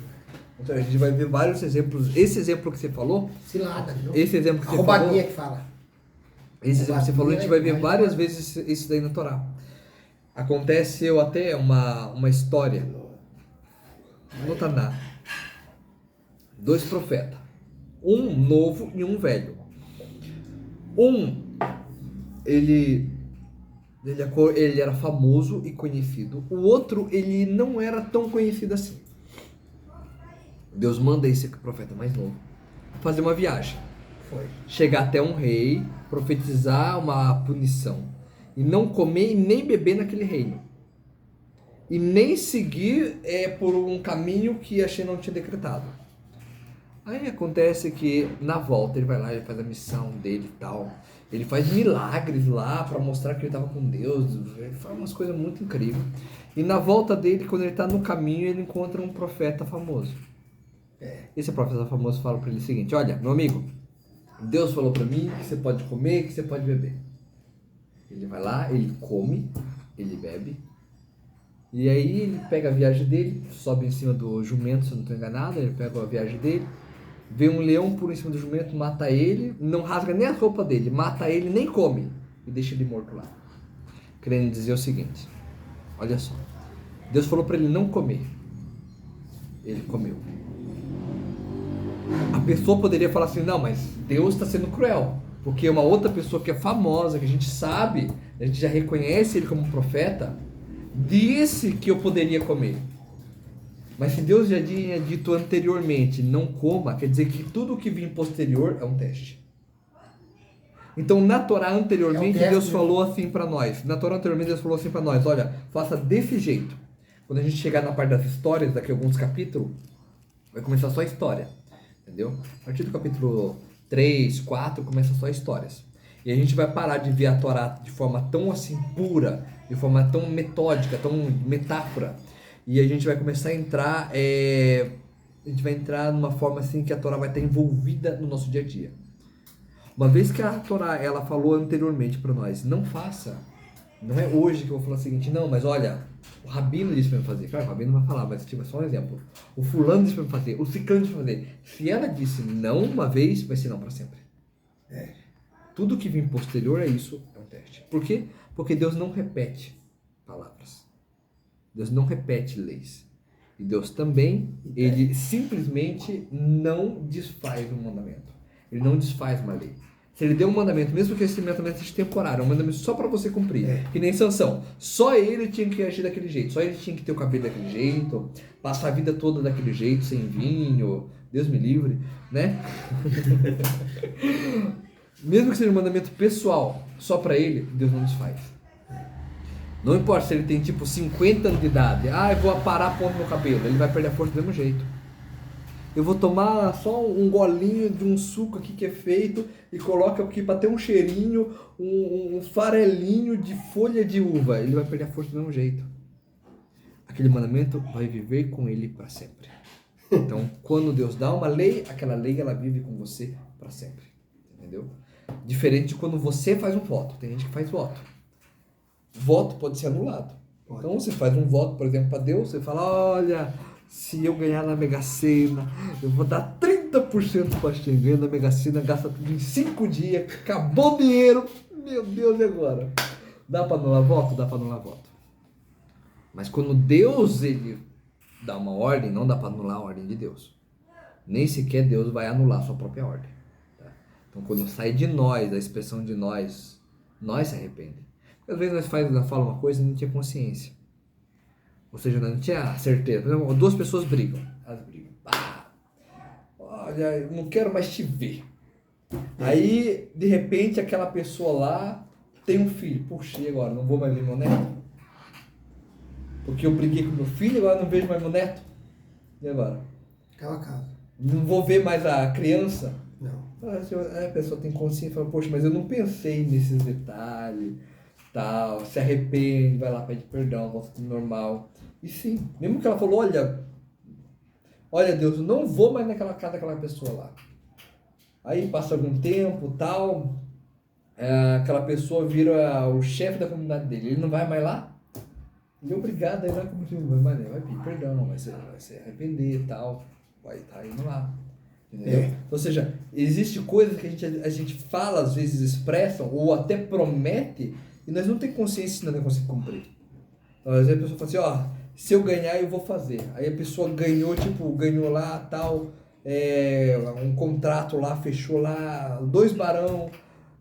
Então a gente vai ver vários exemplos. Esse exemplo que você falou... Cilada, não? Esse exemplo que você falou... roubadinha que fala. Esse exemplo que você falou, a gente vai ver várias vezes isso daí na Torá. Aconteceu até uma história no Taná. 2 profetas. Um novo e um velho. Ele era famoso e conhecido. O outro, ele não era tão conhecido assim. Deus manda esse profeta mais novo fazer uma viagem. Chegar até um rei, profetizar uma punição. E não comer e nem beber naquele reino. E nem seguir por um caminho que a Shem não tinha decretado. Aí acontece que na volta ele vai lá, ele faz a missão dele e tal. Ele faz milagres lá para mostrar que ele estava com Deus. Ele faz umas coisas muito incríveis. E na volta dele, quando ele está no caminho, ele encontra um profeta famoso. Esse profeta famoso fala para ele o seguinte: olha, meu amigo, Deus falou para mim que você pode comer, que você pode beber. Ele vai lá, ele come, ele bebe. E aí ele pega a viagem dele, sobe em cima do jumento, se eu não estou enganado, ele pega a viagem dele, vê um leão por em cima do jumento, mata ele, não rasga nem a roupa dele, mata ele, nem come, e deixa ele morto lá. Querendo dizer o seguinte, olha só, Deus falou para ele não comer, ele comeu. A pessoa poderia falar assim, não, mas Deus está sendo cruel, porque uma outra pessoa que é famosa, que a gente sabe, a gente já reconhece ele como profeta, disse que eu poderia comer. Mas se Deus já tinha dito anteriormente, não coma, quer dizer que tudo que vem posterior é um teste. Então na Torá anteriormente Deus falou assim para nós, olha, faça desse jeito. Quando a gente chegar na parte das histórias, daqui a alguns capítulos, vai começar só a história, entendeu? A partir do capítulo 3, 4, começa só histórias. E a gente vai parar de ver a Torá de forma tão assim pura, de forma tão metódica, tão metáfora. E a gente vai começar a entrar, numa forma assim que a Torá vai estar envolvida no nosso dia a dia. Uma vez que a Torá, ela falou anteriormente para nós, não faça, não é hoje que eu vou falar o seguinte, não, mas olha, o rabino disse para eu fazer. Claro, o rabino vai falar, mas tipo, é só um exemplo. O fulano disse para eu fazer, o ciclano disse para fazer. Se ela disse não uma vez, vai ser não para sempre. Tudo que vem posterior a isso é um teste. Por quê? Porque Deus não repete palavras. Deus não repete leis. E Deus também, ele simplesmente não desfaz um mandamento. Ele não desfaz uma lei. Se ele deu um mandamento, mesmo que esse mandamento seja temporário, é um mandamento só para você cumprir, que nem Sansão. Só ele tinha que agir daquele jeito, só ele tinha que ter o cabelo daquele jeito, passar a vida toda daquele jeito, sem vinho, Deus me livre, né? Mesmo que seja um mandamento pessoal, só para ele, Deus não desfaz. Não importa se ele tem tipo 50 anos de idade, eu vou aparar a ponta no meu cabelo, ele vai perder a força do mesmo jeito. Eu vou tomar só um golinho de um suco aqui que é feito e coloca aqui para ter um cheirinho, um farelinho de folha de uva. Ele vai perder a força do mesmo jeito. Aquele mandamento vai viver com ele para sempre. Então, quando Deus dá uma lei, aquela lei ela vive com você para sempre. Entendeu? Diferente de quando você faz um voto. Tem gente que faz voto. Voto pode ser anulado. Então, você faz um voto, por exemplo, para Deus, você fala, olha, se eu ganhar na Mega Sena, eu vou dar 30% para quem ganha na Mega Sena, gasta tudo em 5 dias, acabou o dinheiro, meu Deus, e agora? Dá para anular voto? Dá para anular voto. Mas quando Deus, ele dá uma ordem, não dá para anular a ordem de Deus. Nem sequer Deus vai anular a sua própria ordem. Tá? Então, quando sai de nós, a expressão de nós se arrepende. Porque às vezes nós falamos uma coisa e não tinha consciência. Ou seja, não tinha certeza. Por exemplo, 2 pessoas brigam. Elas brigam. Olha, eu não quero mais te ver. Aí, de repente, aquela pessoa lá tem um filho. Puxa, e agora? Não vou mais ver meu neto? Porque eu briguei com meu filho, agora não vejo mais meu neto? E agora? Aquela casa. Não vou ver mais a criança? Não. A pessoa tem consciência e fala, poxa, mas eu não pensei nesses detalhes, tal, se arrepende, vai lá, pede perdão, volta tudo normal. E sim, mesmo que ela falou, olha Deus, eu não vou mais naquela casa daquela pessoa lá. Aí passa algum tempo, tal, aquela pessoa vira o chefe da comunidade dele, ele não vai mais lá? Ele é obrigado a ir lá como se não vai pedir perdão, vai se arrepender e tal, vai estar indo lá. Entendeu? Ou seja, existe coisas que a gente fala, às vezes expressa, ou até promete, e nós não temos consciência se não conseguir cumprir. Então, às vezes a pessoa fala assim, se eu ganhar eu vou fazer. Aí a pessoa ganhou lá tal, um contrato lá, fechou lá 2 barão,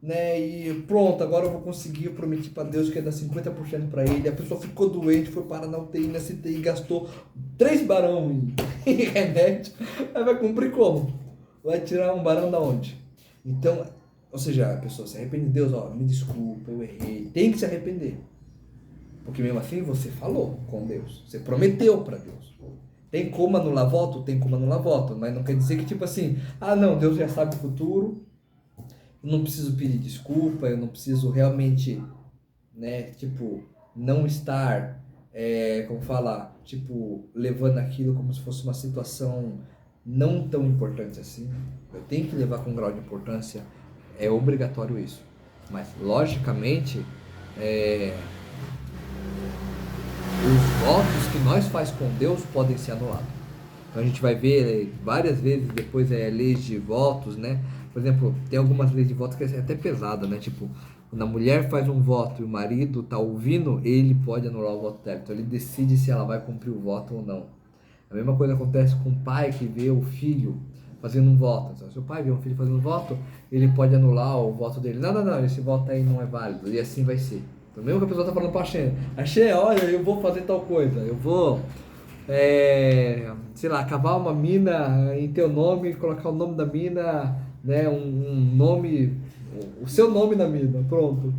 né, e pronto, agora eu vou conseguir, eu prometi para Deus que ia dar 50% para ele. A pessoa ficou doente, foi parar na UTI, na CTI, gastou 3 barão em remédio. Aí vai cumprir como? Vai tirar um barão da onde? Então, ou seja, a pessoa se arrepende de Deus, me desculpa, eu errei. Tem que se arrepender. Porque mesmo assim você falou com Deus, você prometeu para Deus. Tem como anular voto? Tem como anular voto, mas não quer dizer que tipo assim, não, Deus já sabe o futuro, eu não preciso pedir desculpa, eu não preciso realmente, né, tipo, não estar, como falar, tipo, levando aquilo como se fosse uma situação não tão importante assim. Eu tenho que levar com um grau de importância, é obrigatório isso. Mas, logicamente, os votos que nós faz com Deus podem ser anulados. Então a gente vai ver várias vezes depois leis de votos, né? Por exemplo, tem algumas leis de votos que é até pesada, né? Tipo, quando a mulher faz um voto e o marido tá ouvindo, ele pode anular o voto dela. Então ele decide se ela vai cumprir o voto ou não. A mesma coisa acontece com o pai que vê o filho fazendo um voto. Então, se o pai vê um filho fazendo um voto, ele pode anular o voto dele. Não, esse voto aí não é válido. E assim vai ser. Então, mesmo que a pessoa tá falando pra Axé, olha, eu vou fazer tal coisa. Eu vou, sei lá, cavar uma mina em teu nome, colocar o nome da mina, né, um nome, o seu nome na mina, pronto.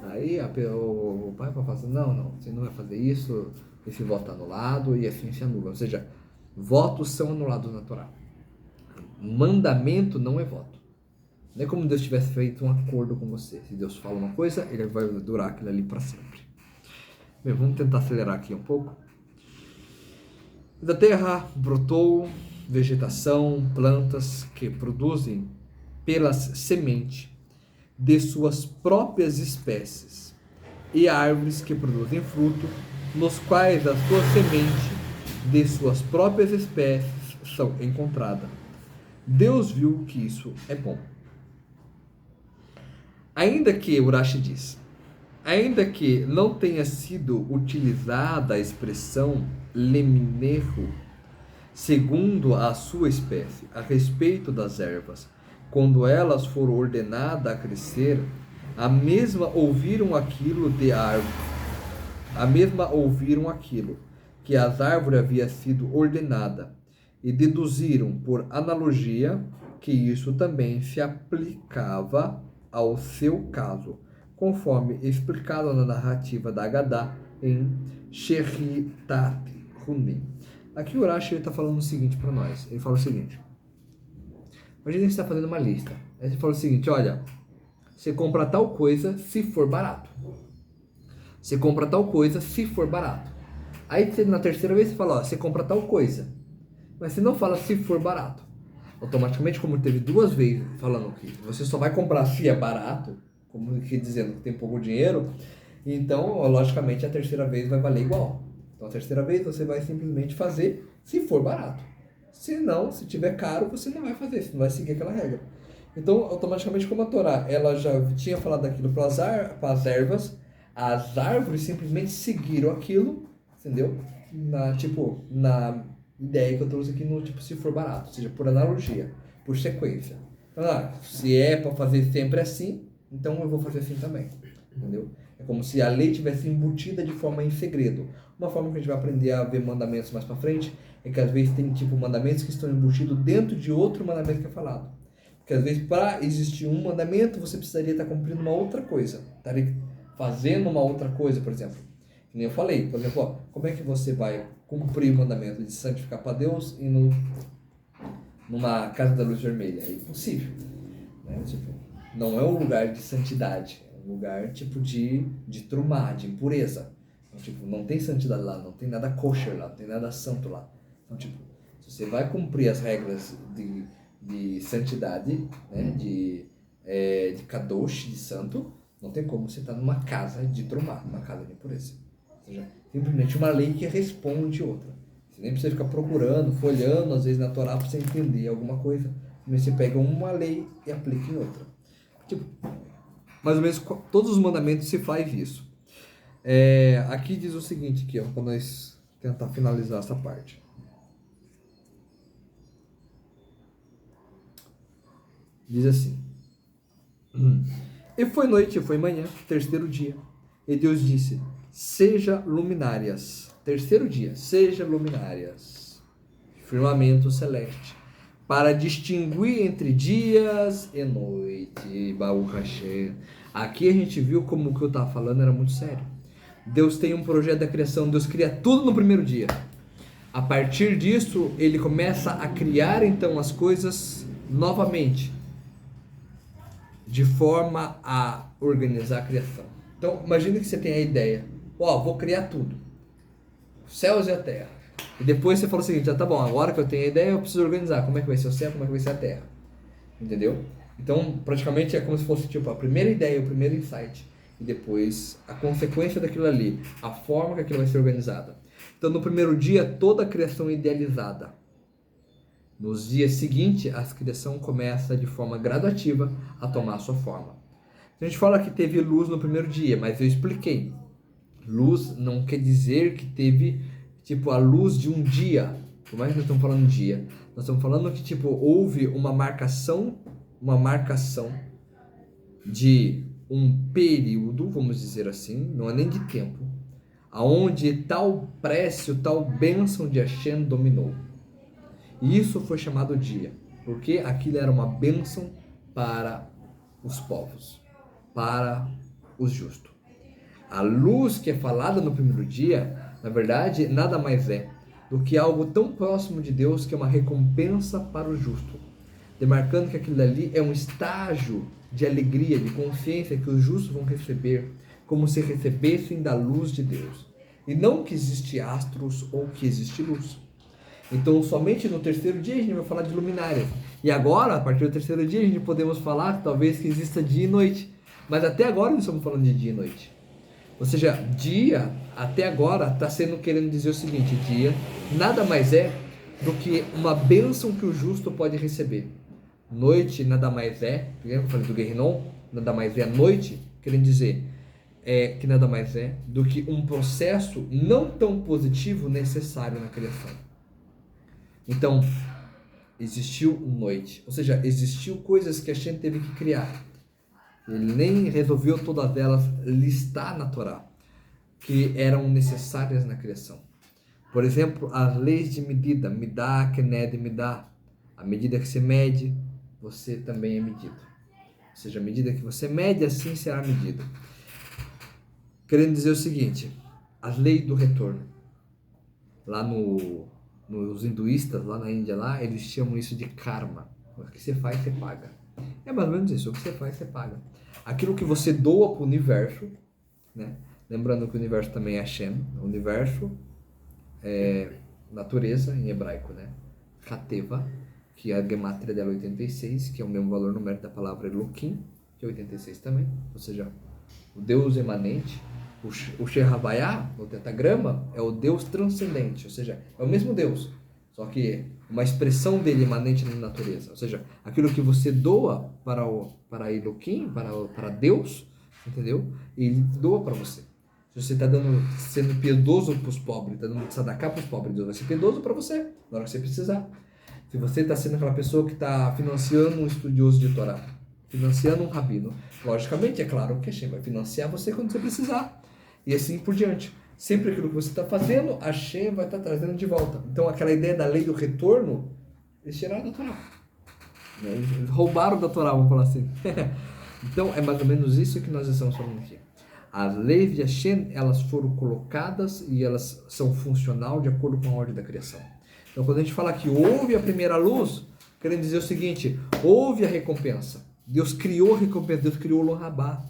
Aí o pai vai falar assim, não, você não vai fazer isso, esse voto tá anulado e assim se anula. Ou seja, votos são anulados na Torá. Mandamento não é voto. Não é como Deus tivesse feito um acordo com você. Se Deus fala uma coisa, ele vai durar aquilo ali para sempre. Bem, vamos tentar acelerar aqui um pouco. Da terra brotou vegetação, plantas que produzem pelas sementes de suas próprias espécies, e árvores que produzem fruto, nos quais a sua semente de suas próprias espécies são encontradas. Deus viu que isso é bom. Ainda que, Urashi diz, ainda que não tenha sido utilizada a expressão lemineiro, segundo a sua espécie, a respeito das ervas, quando elas foram ordenadas a crescer, a mesma ouviram aquilo que as árvores havia sido ordenada, e deduziram por analogia que isso também se aplicava ao seu caso, conforme explicado na narrativa da Agadá em Sheritat Hunim. Aqui o Urashi está falando o seguinte para nós. Ele fala o seguinte: imagina que você está fazendo uma lista. Aí ele fala o seguinte: olha, você compra tal coisa se for barato. Você compra tal coisa se for barato. Aí na terceira vez você fala, ó, você compra tal coisa. Mas você não fala se for barato. Automaticamente, como teve duas vezes falando que você só vai comprar se é barato, como que dizendo que tem pouco dinheiro, então, logicamente, a terceira vez vai valer igual. Então, a terceira vez você vai simplesmente fazer se for barato. Se não, se tiver caro, você não vai fazer, você não vai seguir aquela regra. Então, automaticamente, como a Torá, ela já tinha falado aquilo para as ervas, as árvores simplesmente seguiram aquilo, entendeu? Na ideia que eu trouxe aqui no tipo se for barato, ou seja, por analogia, por sequência. Então, se é para fazer sempre assim, então eu vou fazer assim também, entendeu? É como se a lei tivesse embutida de forma em segredo. Uma forma que a gente vai aprender a ver mandamentos mais para frente é que às vezes tem tipo mandamentos que estão embutidos dentro de outro mandamento que é falado. Porque às vezes para existir um mandamento você precisaria estar cumprindo uma outra coisa, estaria fazendo uma outra coisa, por exemplo. Como eu falei, por exemplo, ó, como é que você vai cumprir o mandamento de santificar para Deus e numa casa da luz vermelha? É impossível, né? Tipo, não é um lugar de santidade, é um lugar tipo de trumá, de impureza. Então, tipo, não tem santidade lá, não tem nada kosher lá, não tem nada santo lá. Então, tipo, se você vai cumprir as regras de santidade, né, de kadosh, de santo, não tem como você estar numa casa de trumá, numa casa de impureza. Ou seja, simplesmente uma lei que responde outra. Você nem precisa ficar procurando, folhando, às vezes na Torá para você entender alguma coisa. Mas você pega uma lei e aplica em outra. Tipo, mais ou menos todos os mandamentos se faz isso. Aqui diz o seguinte, aqui, ó, para nós tentar finalizar essa parte. Diz assim: e foi noite, e foi manhã, terceiro dia. E Deus disse: seja luminárias. Terceiro dia, seja luminárias. Firmamento celeste, para distinguir entre dias e noite. Baruch Hashem. Aqui a gente viu como o que eu estava falando era muito sério. Deus tem um projeto da criação, Deus cria tudo no primeiro dia. A partir disso, ele começa a criar então as coisas novamente, de forma a organizar a criação. Então, imagine que você tem a ideia, vou criar tudo, os céus e a terra. E depois você fala o seguinte, tá bom, agora que eu tenho a ideia, eu preciso organizar como é que vai ser o céu, como é que vai ser a terra. Entendeu? Então, praticamente é como se fosse tipo a primeira ideia, o primeiro insight. e depois a consequência daquilo ali, a forma que aquilo vai ser organizada. Então, no primeiro dia, toda a criação é idealizada. Nos dias seguintes, a criação começa de forma gradativa a tomar a sua forma. A gente fala que teve luz no primeiro dia, mas eu expliquei. Luz não quer dizer que teve, tipo, a luz de um dia. Por mais que nós estamos falando de dia, nós estamos falando que, tipo, houve uma marcação de um período, vamos dizer assim, não é nem de tempo, aonde tal prece, tal bênção de Hashem dominou. E isso foi chamado dia, porque aquilo era uma bênção para os povos, para os justos. A luz que é falada no primeiro dia, na verdade, nada mais é do que algo tão próximo de Deus que é uma recompensa para o justo, demarcando que aquilo ali é um estágio de alegria, de consciência que os justos vão receber, como se recebessem da luz de Deus. E não que existe astros ou que existe luz. Então, somente no terceiro dia a gente vai falar de luminárias. E agora, a partir do terceiro dia, a gente podemos falar talvez que exista dia e noite. Mas até agora não estamos falando de dia e noite. Ou seja, dia, até agora, está querendo dizer o seguinte: dia nada mais é do que uma bênção que o justo pode receber. Noite nada mais é, lembra que eu falei do Guerrinon? Nada mais é a noite, querendo dizer que nada mais é do que um processo não tão positivo necessário na criação. Então, existiu noite, ou seja, existiu coisas que a gente teve que criar. Ele nem resolveu todas elas listar na Torá, que eram necessárias na criação. Por exemplo, as leis de medida, midá, kened, midá. A medida que você mede, você também é medido. Ou seja, a medida que você mede, assim será medido. Querendo dizer o seguinte, as leis do retorno. Lá nos hinduístas, lá na Índia, lá, eles chamam isso de karma. O que você faz, você paga. É mais ou menos isso, o que você faz, você paga. Aquilo que você doa para o universo, né? Lembrando que o universo também é Hashem, o universo é natureza em hebraico, né? Hateva, que a gemátria dela é 86, que é o mesmo valor numérico da palavra Elohim, que é 86 também, ou seja, o Deus emanente. O Shehavayá, o tetagrama, é o Deus transcendente, ou seja, é o mesmo Deus, só que uma expressão dele emanente na natureza, ou seja, aquilo que você doa para Elohim, para Deus, entendeu? Ele doa para você. Se você está sendo piedoso para os pobres, está dando tzedakah para os pobres, Deus vai ser piedoso para você, na hora que você precisar. Se você está sendo aquela pessoa que está financiando um estudioso de Torá, financiando um rabino, logicamente, é claro que Hashem vai financiar você quando você precisar. E assim por diante. Sempre aquilo que você está fazendo, a Hashem vai estar trazendo de volta. Então, aquela ideia da lei do retorno, eles tiraram da Torá. Eles roubaram da Torá, vamos falar assim. Então, é mais ou menos isso que nós estamos falando aqui. As leis de Hashem, elas foram colocadas e elas são funcional de acordo com a ordem da criação. Então, quando a gente fala que houve a primeira luz, querendo dizer o seguinte, houve a recompensa. Deus criou a recompensa, Deus criou o Olam Rabá.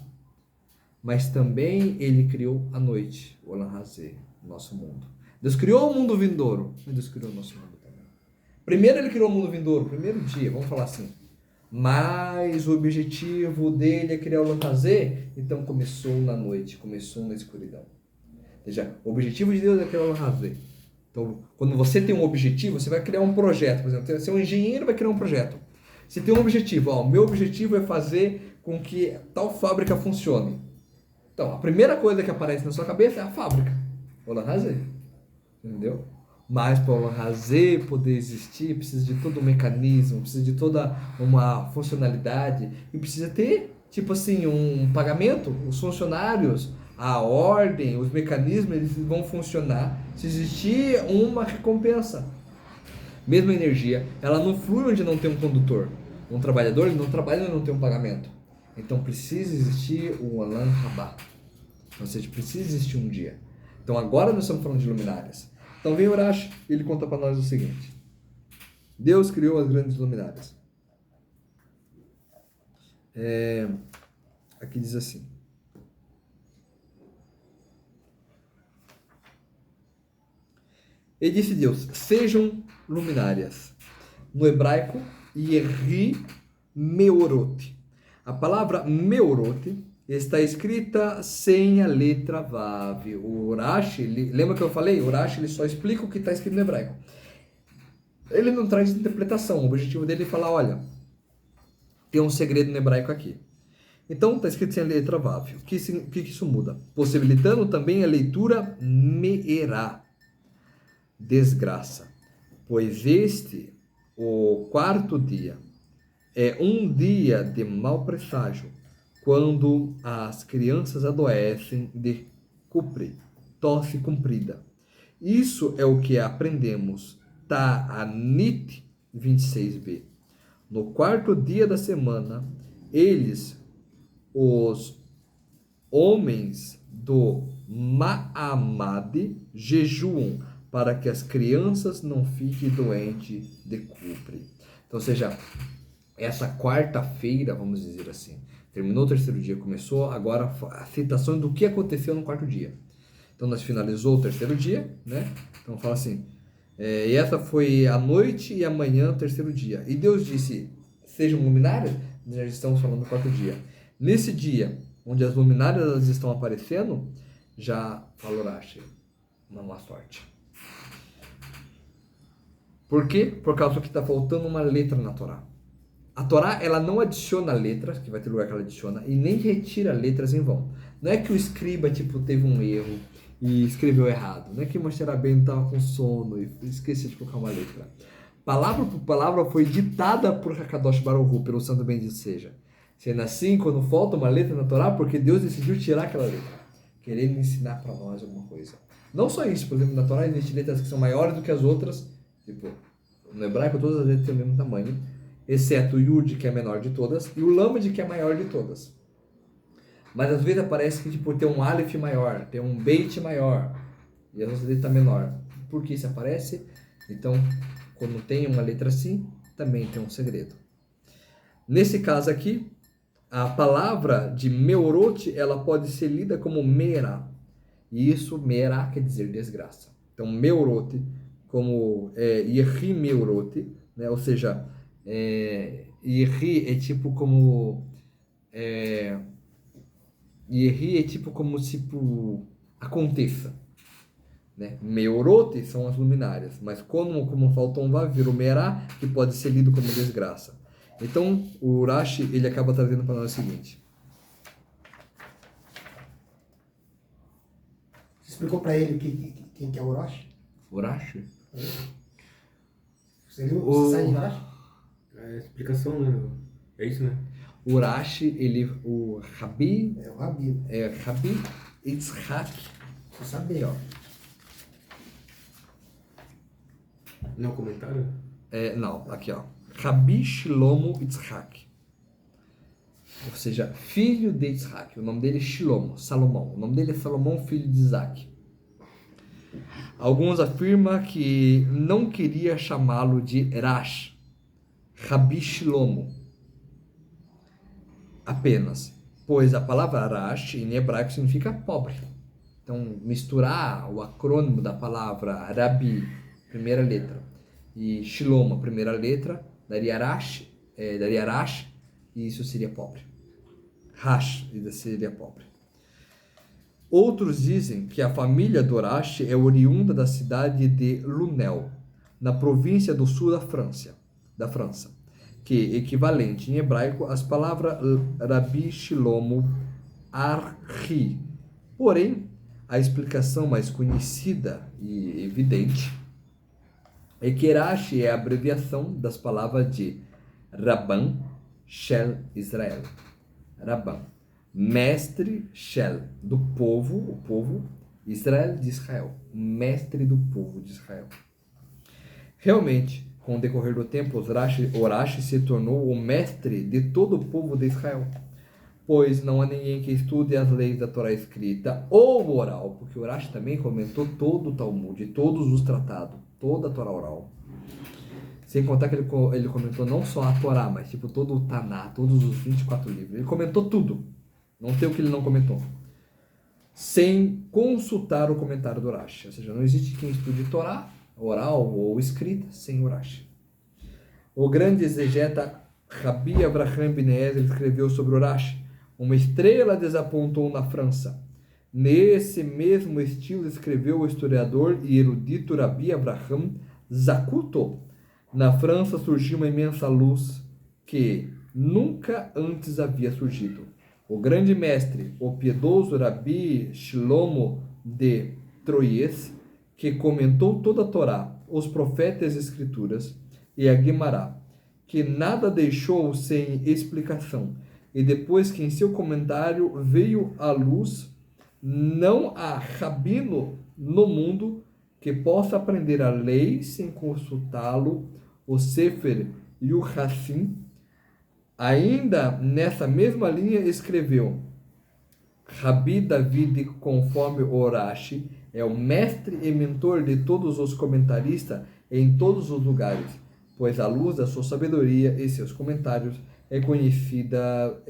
Mas também ele criou a noite, o Olam Hazé, o nosso mundo. Deus criou o mundo vindouro, mas Deus criou o nosso mundo também. Primeiro ele criou o mundo vindouro, primeiro dia, vamos falar assim. Mas o objetivo dele é criar o Olam Hazé, então começou na noite, começou na escuridão. Ou seja, o objetivo de Deus é criar o Olam Hazé. Então, quando você tem um objetivo, você vai criar um projeto. Por exemplo, você é um engenheiro, vai criar um projeto. Você tem um objetivo, o meu objetivo é fazer com que tal fábrica funcione. Então, a primeira coisa que aparece na sua cabeça é a fábrica, Olam Hazé, entendeu? Mas para o Olam Hazé poder existir, precisa de todo um mecanismo, precisa de toda uma funcionalidade e precisa ter, tipo assim, um pagamento. Os funcionários, a ordem, os mecanismos, eles vão funcionar se existir uma recompensa. Mesmo a energia, ela não flui onde não tem um condutor. Um trabalhador, ele não trabalha onde não tem um pagamento. Então precisa existir o Olam Rabá. Ou seja, precisa existir um dia. Então agora nós estamos falando de luminárias. Então vem Urash, ele conta para nós o seguinte. Deus criou as grandes luminárias. Aqui diz assim. E disse Deus, sejam luminárias. No hebraico, Yeri Meorot. A palavra Meorot, está escrita sem a letra Vav. O Rashi, lembra que eu falei? O Rashi ele só explica o que está escrito no hebraico. Ele não traz interpretação. O objetivo dele é falar, olha, tem um segredo no hebraico aqui. Então, está escrito sem a letra Vav. O que isso muda? Possibilitando também a leitura Me'erá, desgraça. Pois este, o quarto dia, é um dia de mau presságio, quando as crianças adoecem de cupre, tosse comprida. Isso é o que aprendemos. Ta'anit 26b. No quarto dia da semana, eles, os homens do Ma'amad, jejuam para que as crianças não fiquem doentes de cupre. Então, ou seja, essa quarta-feira, vamos dizer assim, terminou o terceiro dia, começou agora a citação do que aconteceu no quarto dia. Então, nós finalizou o terceiro dia, né? Então, fala assim, e essa foi a noite e amanhã o terceiro dia. E Deus disse, sejam luminárias, nós já estamos falando do quarto dia. Nesse dia, onde as luminárias elas estão aparecendo, já falou Rashi, não há sorte. Por quê? Por causa que está faltando uma letra na Torá. A Torá, ela não adiciona letras, que vai ter lugar que ela adiciona, e nem retira letras em vão. Não é que o escriba, teve um erro e escreveu errado. Não é que o Moshe Rabbeinu estava com sono e esqueceu de colocar uma letra. Palavra por palavra foi ditada por Hakadosh Baruch Hu, pelo Santo Bendito seja. Sendo assim, quando falta uma letra na Torá, porque Deus decidiu tirar aquela letra, querendo ensinar para nós alguma coisa. Não só isso, por exemplo, na Torá existem letras que são maiores do que as outras, no hebraico todas as letras têm o mesmo tamanho, exceto o Yud, que é a menor de todas, e o Lamed, que é a maior de todas. Mas às vezes aparece que tem um Aleph maior, tem um Beit maior, e a nossa letra menor. Por que isso aparece? Então, quando tem uma letra assim, também tem um segredo. Nesse caso aqui, a palavra de Meorot, ela pode ser lida como Me'erá. E isso, Me'erá, quer dizer desgraça. Então, Meorot, como Yehi Meorot, né? Ou seja, Yehi é tipo como... Yehi é tipo como aconteça. Né? Meorot são as luminárias, mas como faltou um Vav, virou Me'erá, que pode ser lido como desgraça. Então, o Rashi, ele acaba trazendo para nós o seguinte. Você explicou para ele quem que é o Orochi? Urashi? Você sabe de Orochi? É a explicação, né? É isso, né? Urashi, o Rabi... É o Rabi. É Rabi Yitzhak. Você sabe, ó. Não é um comentário? Não, aqui ó. Rabi Shlomo Yitzhak. Ou seja, filho de Yitzhak. O nome dele é Shlomo, Salomão. O nome dele é Salomão, filho de Isaac. Alguns afirmam que não queria chamá-lo de Rash, Rabi Shlomo, apenas, pois a palavra Rash em hebraico significa pobre. Então, misturar o acrônimo da palavra Rabi, primeira letra, e Shlomo, primeira letra, daria Rash, e isso seria pobre. Rash, seria pobre. Outros dizem que a família do Urashi é oriunda da cidade de Lunel, na província do sul da França, que é equivalente em hebraico às palavras Rabi Shlomo Archi. Porém, a explicação mais conhecida e evidente é que Urashi é a abreviação das palavras de Rabban Shel Israel. Rabban, mestre Shel, do povo, o povo Israel de Israel, mestre do povo de Israel. Realmente, com o decorrer do tempo, Urashi se tornou o mestre de todo o povo de Israel, pois não há ninguém que estude as leis da Torá escrita ou oral, porque Urashi também comentou todo o Talmud, todos os tratados, toda a Torá oral. Sem contar que ele comentou não só a Torá, mas todo o Taná, todos os 24 livros. Ele comentou tudo. Não tem o que ele não comentou. Sem consultar o comentário do Urashi. Ou seja, não existe quem estude Torá, oral ou escrita, sem Urashi. O grande exegeta Rabi Avraham Ben Ezra escreveu sobre Urashi, Uma estrela desapontou na França. Nesse mesmo estilo escreveu o historiador e erudito Rabbi Abraham Zacuto. Na França surgiu uma imensa luz que nunca antes havia surgido. O grande mestre, o piedoso Rabbi Shlomo de Troyes, que comentou toda a Torá, os profetas e as escrituras, e a Guimará, que nada deixou sem explicação, e depois que em seu comentário veio à luz, não há rabino no mundo que possa aprender a lei sem consultá-lo, o Sefer e o Hassim. Ainda nessa mesma linha escreveu: Rabi David, conforme Urashi, é o mestre e mentor de todos os comentaristas em todos os lugares, pois a luz da sua sabedoria e seus comentários é conhecida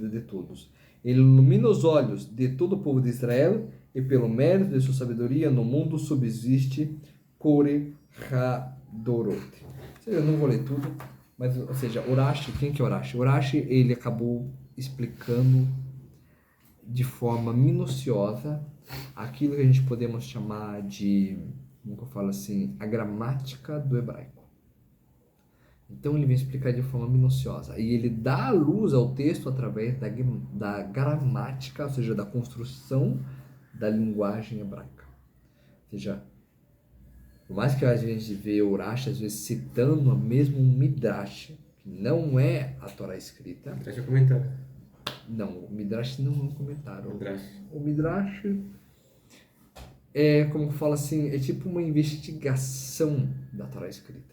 de todos. Ele ilumina os olhos de todo o povo de Israel, e pelo mérito de sua sabedoria no mundo subsiste Kore Hadorot. Eu não vou ler tudo, mas, ou seja, Urashi, quem que é Urashi? Urashi, ele acabou explicando de forma minuciosa aquilo que a gente podemos chamar de, como eu falo assim, a gramática do hebraico. Então ele vem explicar de forma minuciosa. E ele dá a luz ao texto através da gramática, ou seja, da construção da linguagem hebraica. Ou seja, por mais que a gente vê o Urashi às vezes citando o mesmo Midrash, que não é a Torá escrita. Midrash é comentário. Não, o Midrash não é um comentário. Midrash. O Midrash é, como eu falo assim, é tipo uma investigação da Torá escrita.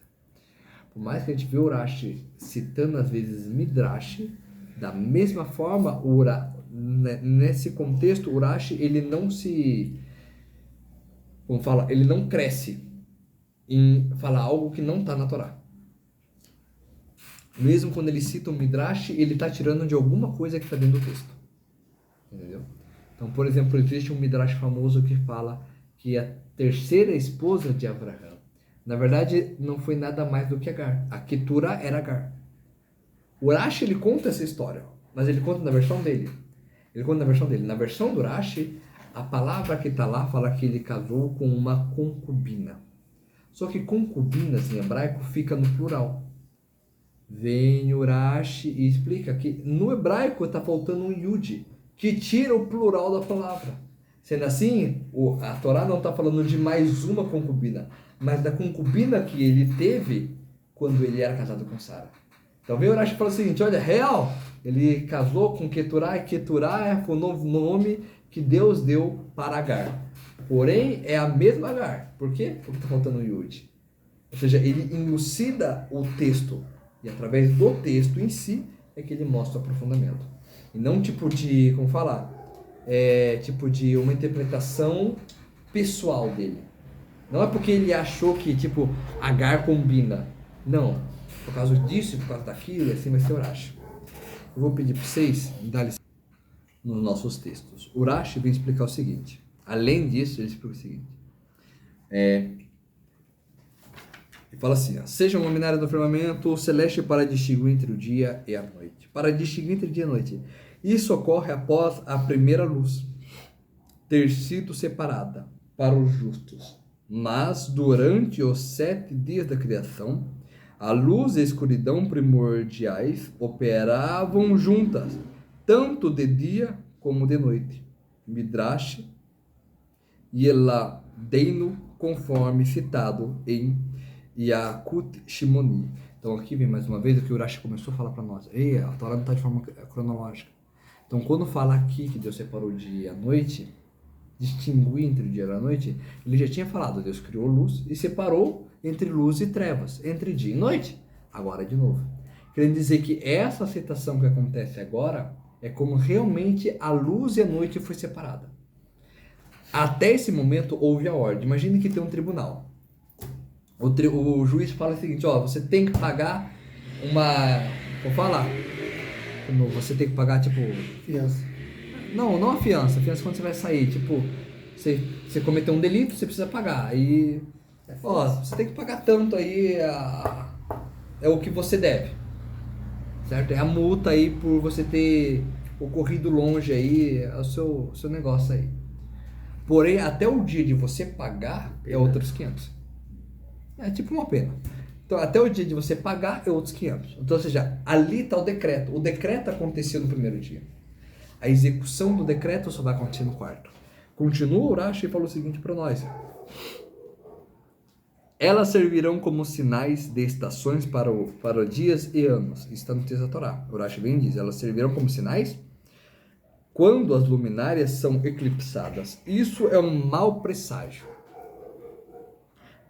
Por mais que a gente vê o Urashi citando às vezes Midrash, da mesma forma, nesse contexto, o Urashi, ele não se... Como fala? Ele não cresce em falar algo que não está na Torá. Mesmo quando ele cita um Midrash, ele está tirando de alguma coisa que está dentro do texto. Entendeu? Então, por exemplo, existe um Midrash famoso que fala que a terceira esposa de Abraham, na verdade, não foi nada mais do que Agar. A Keturah era Agar. O Urashi, ele conta essa história, mas ele conta na versão dele. Na versão do Urashi, a palavra que está lá fala que ele casou com uma concubina. Só que concubinas em hebraico fica no plural. Vem Urashi e explica que no hebraico está faltando um yud, que tira o plural da palavra. Sendo assim, a Torá não está falando de mais uma concubina, mas da concubina que ele teve quando ele era casado com Sara. Então vem Urashi e fala o seguinte: olha, real, ele casou com Keturah, e Keturah foi o novo nome que Deus deu para Agar. Porém, é a mesma Agar. Por quê? Porque está faltando o yud. Ou seja, ele elucida o texto. E através do texto em si é que ele mostra o aprofundamento. E não tipo de, como falar, tipo de uma interpretação pessoal dele. Não é porque ele achou que, tipo, Agar combina. Não. Por causa disso, por causa daquilo, assim vai ser Urashi. Eu vou pedir para vocês darem nos nossos textos. Urashi vem explicar o seguinte. Além disso, ele explica o seguinte. Ele fala assim, ó: seja uma luminária do firmamento celeste para distinguir entre o dia e a noite. Para distinguir entre dia e noite. Isso ocorre após a primeira luz ter sido separada para os justos. Mas durante os 7 dias da criação, a luz e a escuridão primordiais operavam juntas, tanto de dia como de noite. Midrash Yeladeinu, conforme citado em Yakut Shimoni. Então aqui vem mais uma vez o que o Urashi começou a falar para nós. A Torá não está de forma cronológica. Então quando fala aqui que Deus separou o dia e a noite, distinguir entre o dia e a noite, ele já tinha falado, Deus criou luz e separou entre luz e trevas, entre dia e noite. Agora de novo. Querendo dizer que essa citação que acontece agora é como realmente a luz e a noite foi separada. Até esse momento houve a ordem. Imagine que tem um tribunal. O juiz fala o seguinte: ó, você tem que pagar uma... Vou falar. Você tem que pagar, tipo... Fiança. Não a fiança. A fiança é quando você vai sair. Tipo, você cometeu um delito, você precisa pagar. Aí, ó, você tem que pagar tanto aí, é o que você deve. Certo? É a multa aí por você ter corrido longe aí, é o seu negócio aí. Porém, até o dia de você pagar é outros 500. É tipo uma pena. Então, até o dia de você pagar é outros 500. Então, ou seja, ali está o decreto. O decreto aconteceu no primeiro dia. A execução do decreto só vai acontecer no quarto. Continua o Urashi e falou o seguinte para nós. Elas servirão como sinais de estações para dias e anos. Isso está no texto da Torá. O Urashi bem diz. Elas servirão como sinais quando as luminárias são eclipsadas. Isso é um mau presságio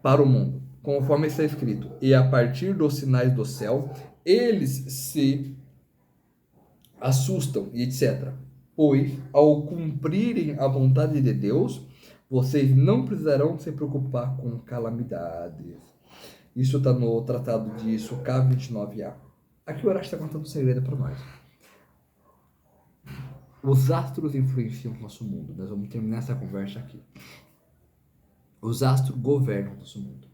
para o mundo. Conforme está escrito. E a partir dos sinais do céu, eles se assustam e etc. Pois, ao cumprirem a vontade de Deus, vocês não precisarão se preocupar com calamidades. Isso está no tratado de Sukkah 29a. Aqui o Urashi está contando um segredo para nós. Os astros influenciam o nosso mundo. Nós vamos terminar essa conversa aqui. Os astros governam o nosso mundo.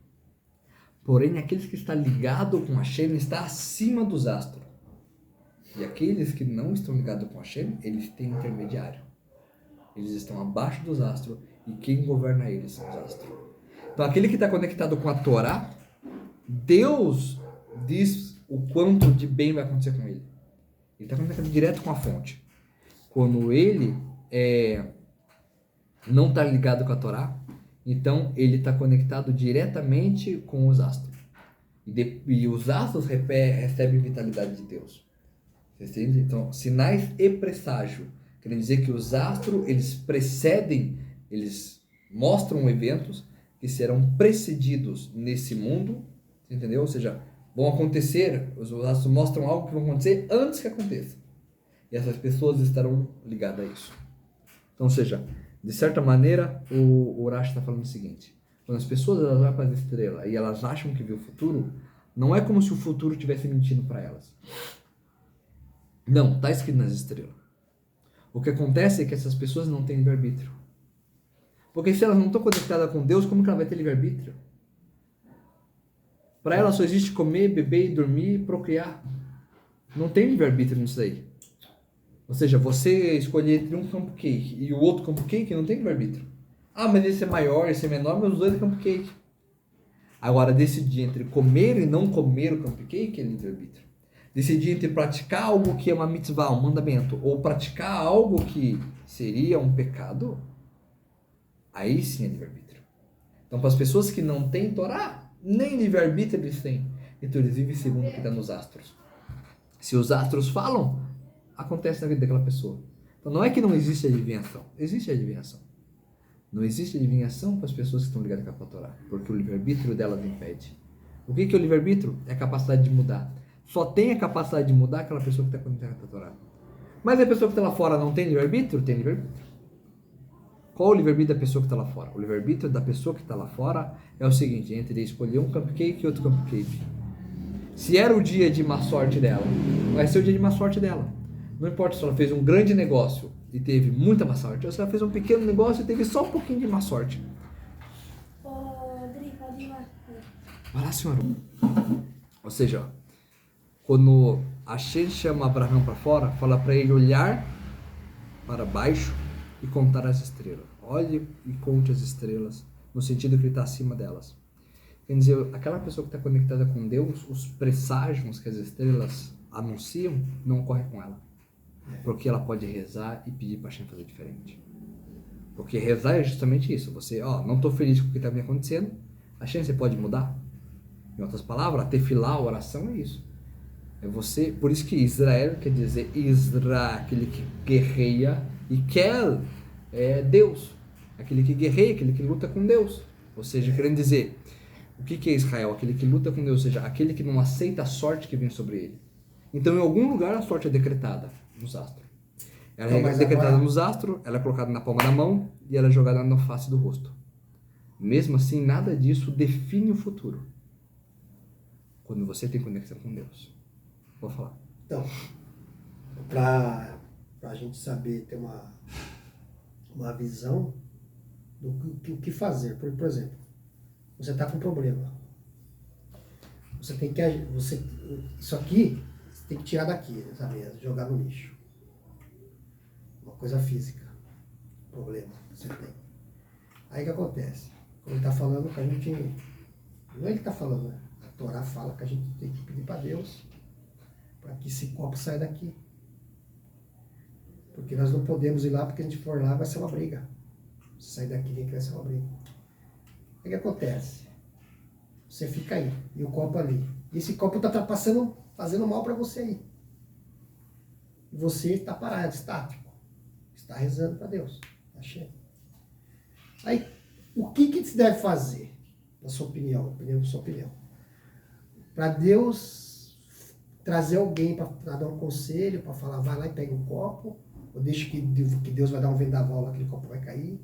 Porém, aqueles que estão ligados com Hashem está acima dos astros. E aqueles que não estão ligados com Hashem, eles têm intermediário. Eles estão abaixo dos astros e quem governa eles são os astros. Então, aquele que está conectado com a Torá, Deus diz o quanto de bem vai acontecer com ele. Ele está conectado direto com a fonte. Quando ele não está ligado com a Torá, então ele está conectado diretamente com os astros. E os astros recebem vitalidade de Deus. Você entende? Então, sinais e presságio. Quer dizer que os astros, eles precedem, eles mostram eventos que serão precedidos nesse mundo, entendeu? Ou seja, vão acontecer, os astros mostram algo que vai acontecer antes que aconteça. E essas pessoas estarão ligadas a isso. Então, ou seja, de certa maneira, o Urashi está falando o seguinte. Quando as pessoas elas vão para as estrelas e elas acham que vê o futuro, não é como se o futuro estivesse mentindo para elas. Não, está escrito nas estrelas. O que acontece é que essas pessoas não têm livre-arbítrio. Porque se elas não estão conectadas com Deus, como que ela vai ter livre-arbítrio? Para ela só existe comer, beber, dormir e procriar. Não tem livre-arbítrio nisso aí. Ou seja, você escolher entre um cupcake e o outro cupcake não tem livre-arbítrio. Ah, mas esse é maior, esse é menor, mas os dois é cupcake. Agora, decidir entre comer e não comer o cupcake é livre-arbítrio. Decidir entre praticar algo que é uma mitzvah, um mandamento, ou praticar algo que seria um pecado, aí sim é livre-arbítrio. Então, para as pessoas que não têm Torá, nem livre-arbítrio eles têm. Então, eles vivem segundo o que está nos astros. Se os astros falam, acontece na vida daquela pessoa. Então, não é que não existe adivinhação. Existe adivinhação. Não existe adivinhação para as pessoas que estão ligadas com a Torá, porque o livre-arbítrio delas impede. O que é o livre-arbítrio? É a capacidade de mudar. Só tem a capacidade de mudar aquela pessoa que está conectada com a Torá. Mas a pessoa que está lá fora não tem livre-arbítrio? Tem livre-arbítrio. Qual o livre-arbítrio da pessoa que está lá fora? O livre-arbítrio da pessoa que está lá fora é o seguinte, entre escolher um cupcake e outro cupcake. Se era o dia de má sorte dela, vai ser o dia de má sorte dela. Não importa se ela fez um grande negócio e teve muita má sorte, ou se ela fez um pequeno negócio e teve só um pouquinho de má sorte. Rodrigo, pode ir lá. Vai lá, senhor. Ou seja, quando Hashem chama Abraão para fora, fala para ele olhar para baixo e contar as estrelas. Olhe e conte as estrelas, no sentido que ele está acima delas. Quer dizer, aquela pessoa que está conectada com Deus, os presságios que as estrelas anunciam, não ocorrem com ela. Porque ela pode rezar e pedir para Hashem fazer diferente. Porque rezar é justamente isso. Você, não estou feliz com o que está me acontecendo. Hashem, você pode mudar? Em outras palavras, a tefilá, a oração é isso. É você, por isso que Israel quer dizer Isra, aquele que guerreia, e Kel é Deus, aquele que guerreia, aquele que luta com Deus. Ou seja, querendo dizer, o que é Israel? Aquele que luta com Deus, ou seja, aquele que não aceita a sorte que vem sobre ele. Então, em algum lugar, a sorte é decretada nos astros. Ela é decretada nos astros, ela é colocada na palma da mão e ela é jogada na face do rosto. Mesmo assim, nada disso define o futuro. Quando você tem conexão com Deus. Vou falar. Então, para a gente saber ter uma visão do que fazer. Por exemplo, você está com um problema. Você tem que agir. Isso aqui, você tem que tirar daqui, essa mesa, jogar no lixo. uma coisa física, problema que você tem. Aí o que acontece? Quando ele está falando que a gente, não é ele que está falando, né? A Torá fala que a gente tem que pedir para Deus para que esse copo saia daqui. Porque nós não podemos ir lá, porque a gente for lá vai ser uma briga. Se sair daqui vai ser uma briga. O que acontece? Você fica aí, e o copo ali. E esse copo está passando, fazendo mal para você aí. E você está parado, estático. Está rezando para Deus. Tá cheio. Aí, o que se deve fazer? Na sua opinião, sua opinião. Para Deus trazer alguém para dar um conselho, para falar, vai lá e pega um copo, ou deixa que Deus vai dar um vendaval lá, aquele copo vai cair.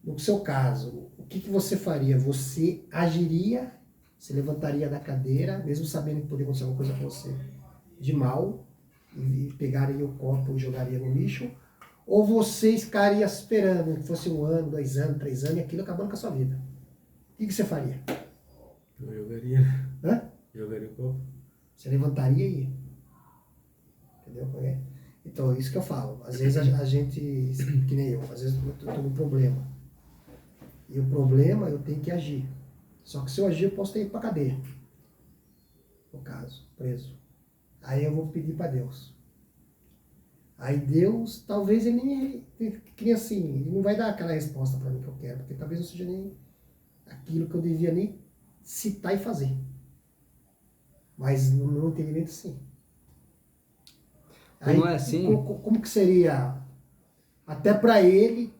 No seu caso, o que você faria? Você agiria, se levantaria da cadeira, mesmo sabendo que poderia acontecer alguma coisa com você de mal, e pegaria o copo e jogaria no lixo, ou você ficaria esperando que fosse 1 ano, 2 anos, 3 anos, e aquilo acabando com a sua vida? O que você faria? Eu jogaria. Hã? Jogaria o copo. Você levantaria e ia. Entendeu? Então, isso que eu falo. Às vezes a gente, que nem eu, às vezes eu estou com um problema. E o problema eu tenho que agir. Só que se eu agir, eu posso ter ido para cadeia. No caso, preso. Aí eu vou pedir para Deus. Aí Deus, talvez ele nem cria assim, ele não vai dar aquela resposta para mim que eu quero, porque talvez não seja nem aquilo que eu devia nem citar e fazer. Mas no meu entendimento, sim. Aí, não é assim? Como que seria, até para ele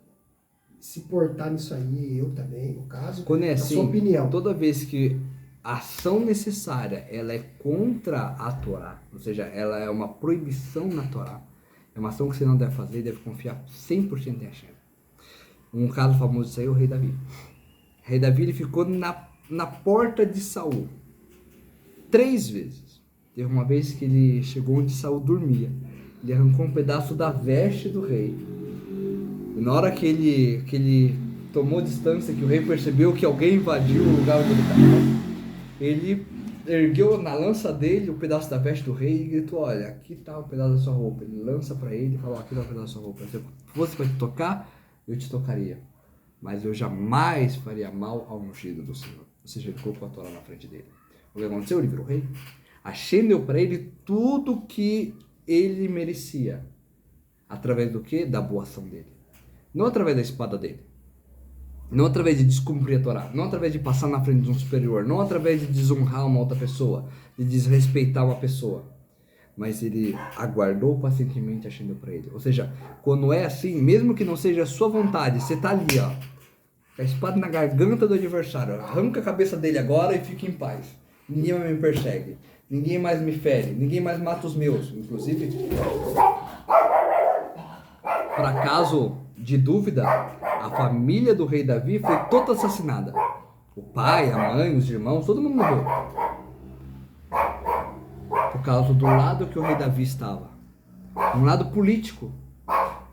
se portar nisso aí, eu também, no caso, Quando é assim, sua opinião. toda vez que a ação necessária ela é contra a Torá, ou seja, ela é uma proibição na Torá, é uma ação que você não deve fazer, deve confiar 100% em Hashem. Um caso famoso disso aí é o rei Davi. O rei Davi ele ficou na porta de Saul 3 vezes. Teve uma vez que ele chegou onde Saul dormia, ele arrancou um pedaço da veste do rei. E na hora que ele tomou distância, que o rei percebeu que alguém invadiu o lugar onde ele estava, ele ergueu na lança dele o pedaço da veste do rei e gritou, olha, aqui está o pedaço da sua roupa. Ele lança para ele e fala, aqui está o pedaço da sua roupa. Se fosse para te tocar, eu te tocaria. Mas eu jamais faria mal ao ungido do Senhor. Ou seja, ele colocou a Torá na frente dele. O que aconteceu? Ele virou rei. Hashem deu para ele tudo que ele merecia. Através do quê? Da boa ação dele. Não através da espada dele. Não através de descumprir a Torá. Não através de passar na frente de um superior. Não através de desonrar uma outra pessoa. De desrespeitar uma pessoa. Mas ele aguardou pacientemente a Hashem deu para ele. Ou seja, quando é assim, mesmo que não seja a sua vontade, você está ali, ó, com a espada na garganta do adversário. Arranca a cabeça dele agora e fique em paz. Ninguém mais me persegue. Ninguém mais me fere. Ninguém mais mata os meus. Inclusive, para caso de dúvida, a família do rei Davi foi toda assassinada. O pai, a mãe, os irmãos, todo mundo morreu. Por causa do lado que o rei Davi estava. Um lado político.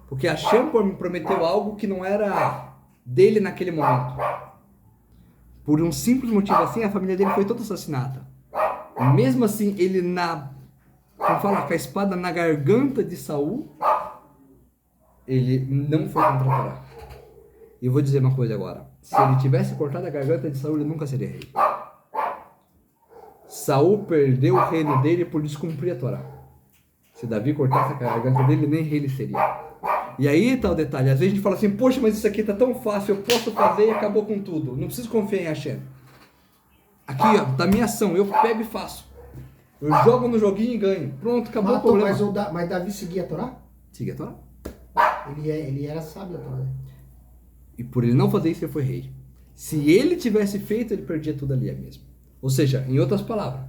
Porque Hashem prometeu algo que não era dele naquele momento. Por um simples motivo assim, a família dele foi toda assassinada. E mesmo assim, ele como fala, com a espada na garganta de Saul, ele não foi contra a Torá. E eu vou dizer uma coisa agora. Se ele tivesse cortado a garganta de Saul, ele nunca seria rei. Saul perdeu o reino dele por descumprir a Torá. Se Davi cortasse a garganta dele, nem rei ele seria. E aí está o detalhe. Às vezes a gente fala assim, poxa, mas isso aqui está tão fácil, eu posso fazer e acabou com tudo. Não preciso confiar em Hashem. Aqui, ó, da minha ação, eu pego e faço. Eu jogo no joguinho e ganho. Pronto, acabou o problema. Mas Davi seguia a Torá? Seguia a Torá. Ele era sábio a Torá, né? E por ele não fazer isso, ele foi rei. Se ele tivesse feito, ele perdia tudo ali mesmo. Ou seja, em outras palavras,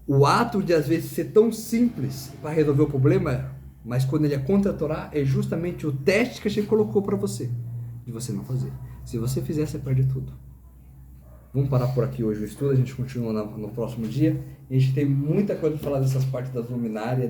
o ato de às vezes ser tão simples para resolver o problema, mas quando ele é contra a Torá, é justamente o teste que a gente colocou para você, de você não fazer. Se você fizer, você perde tudo. Vamos parar por aqui hoje o estudo, a gente continua no próximo dia. E a gente tem muita coisa para falar dessas partes das luminárias,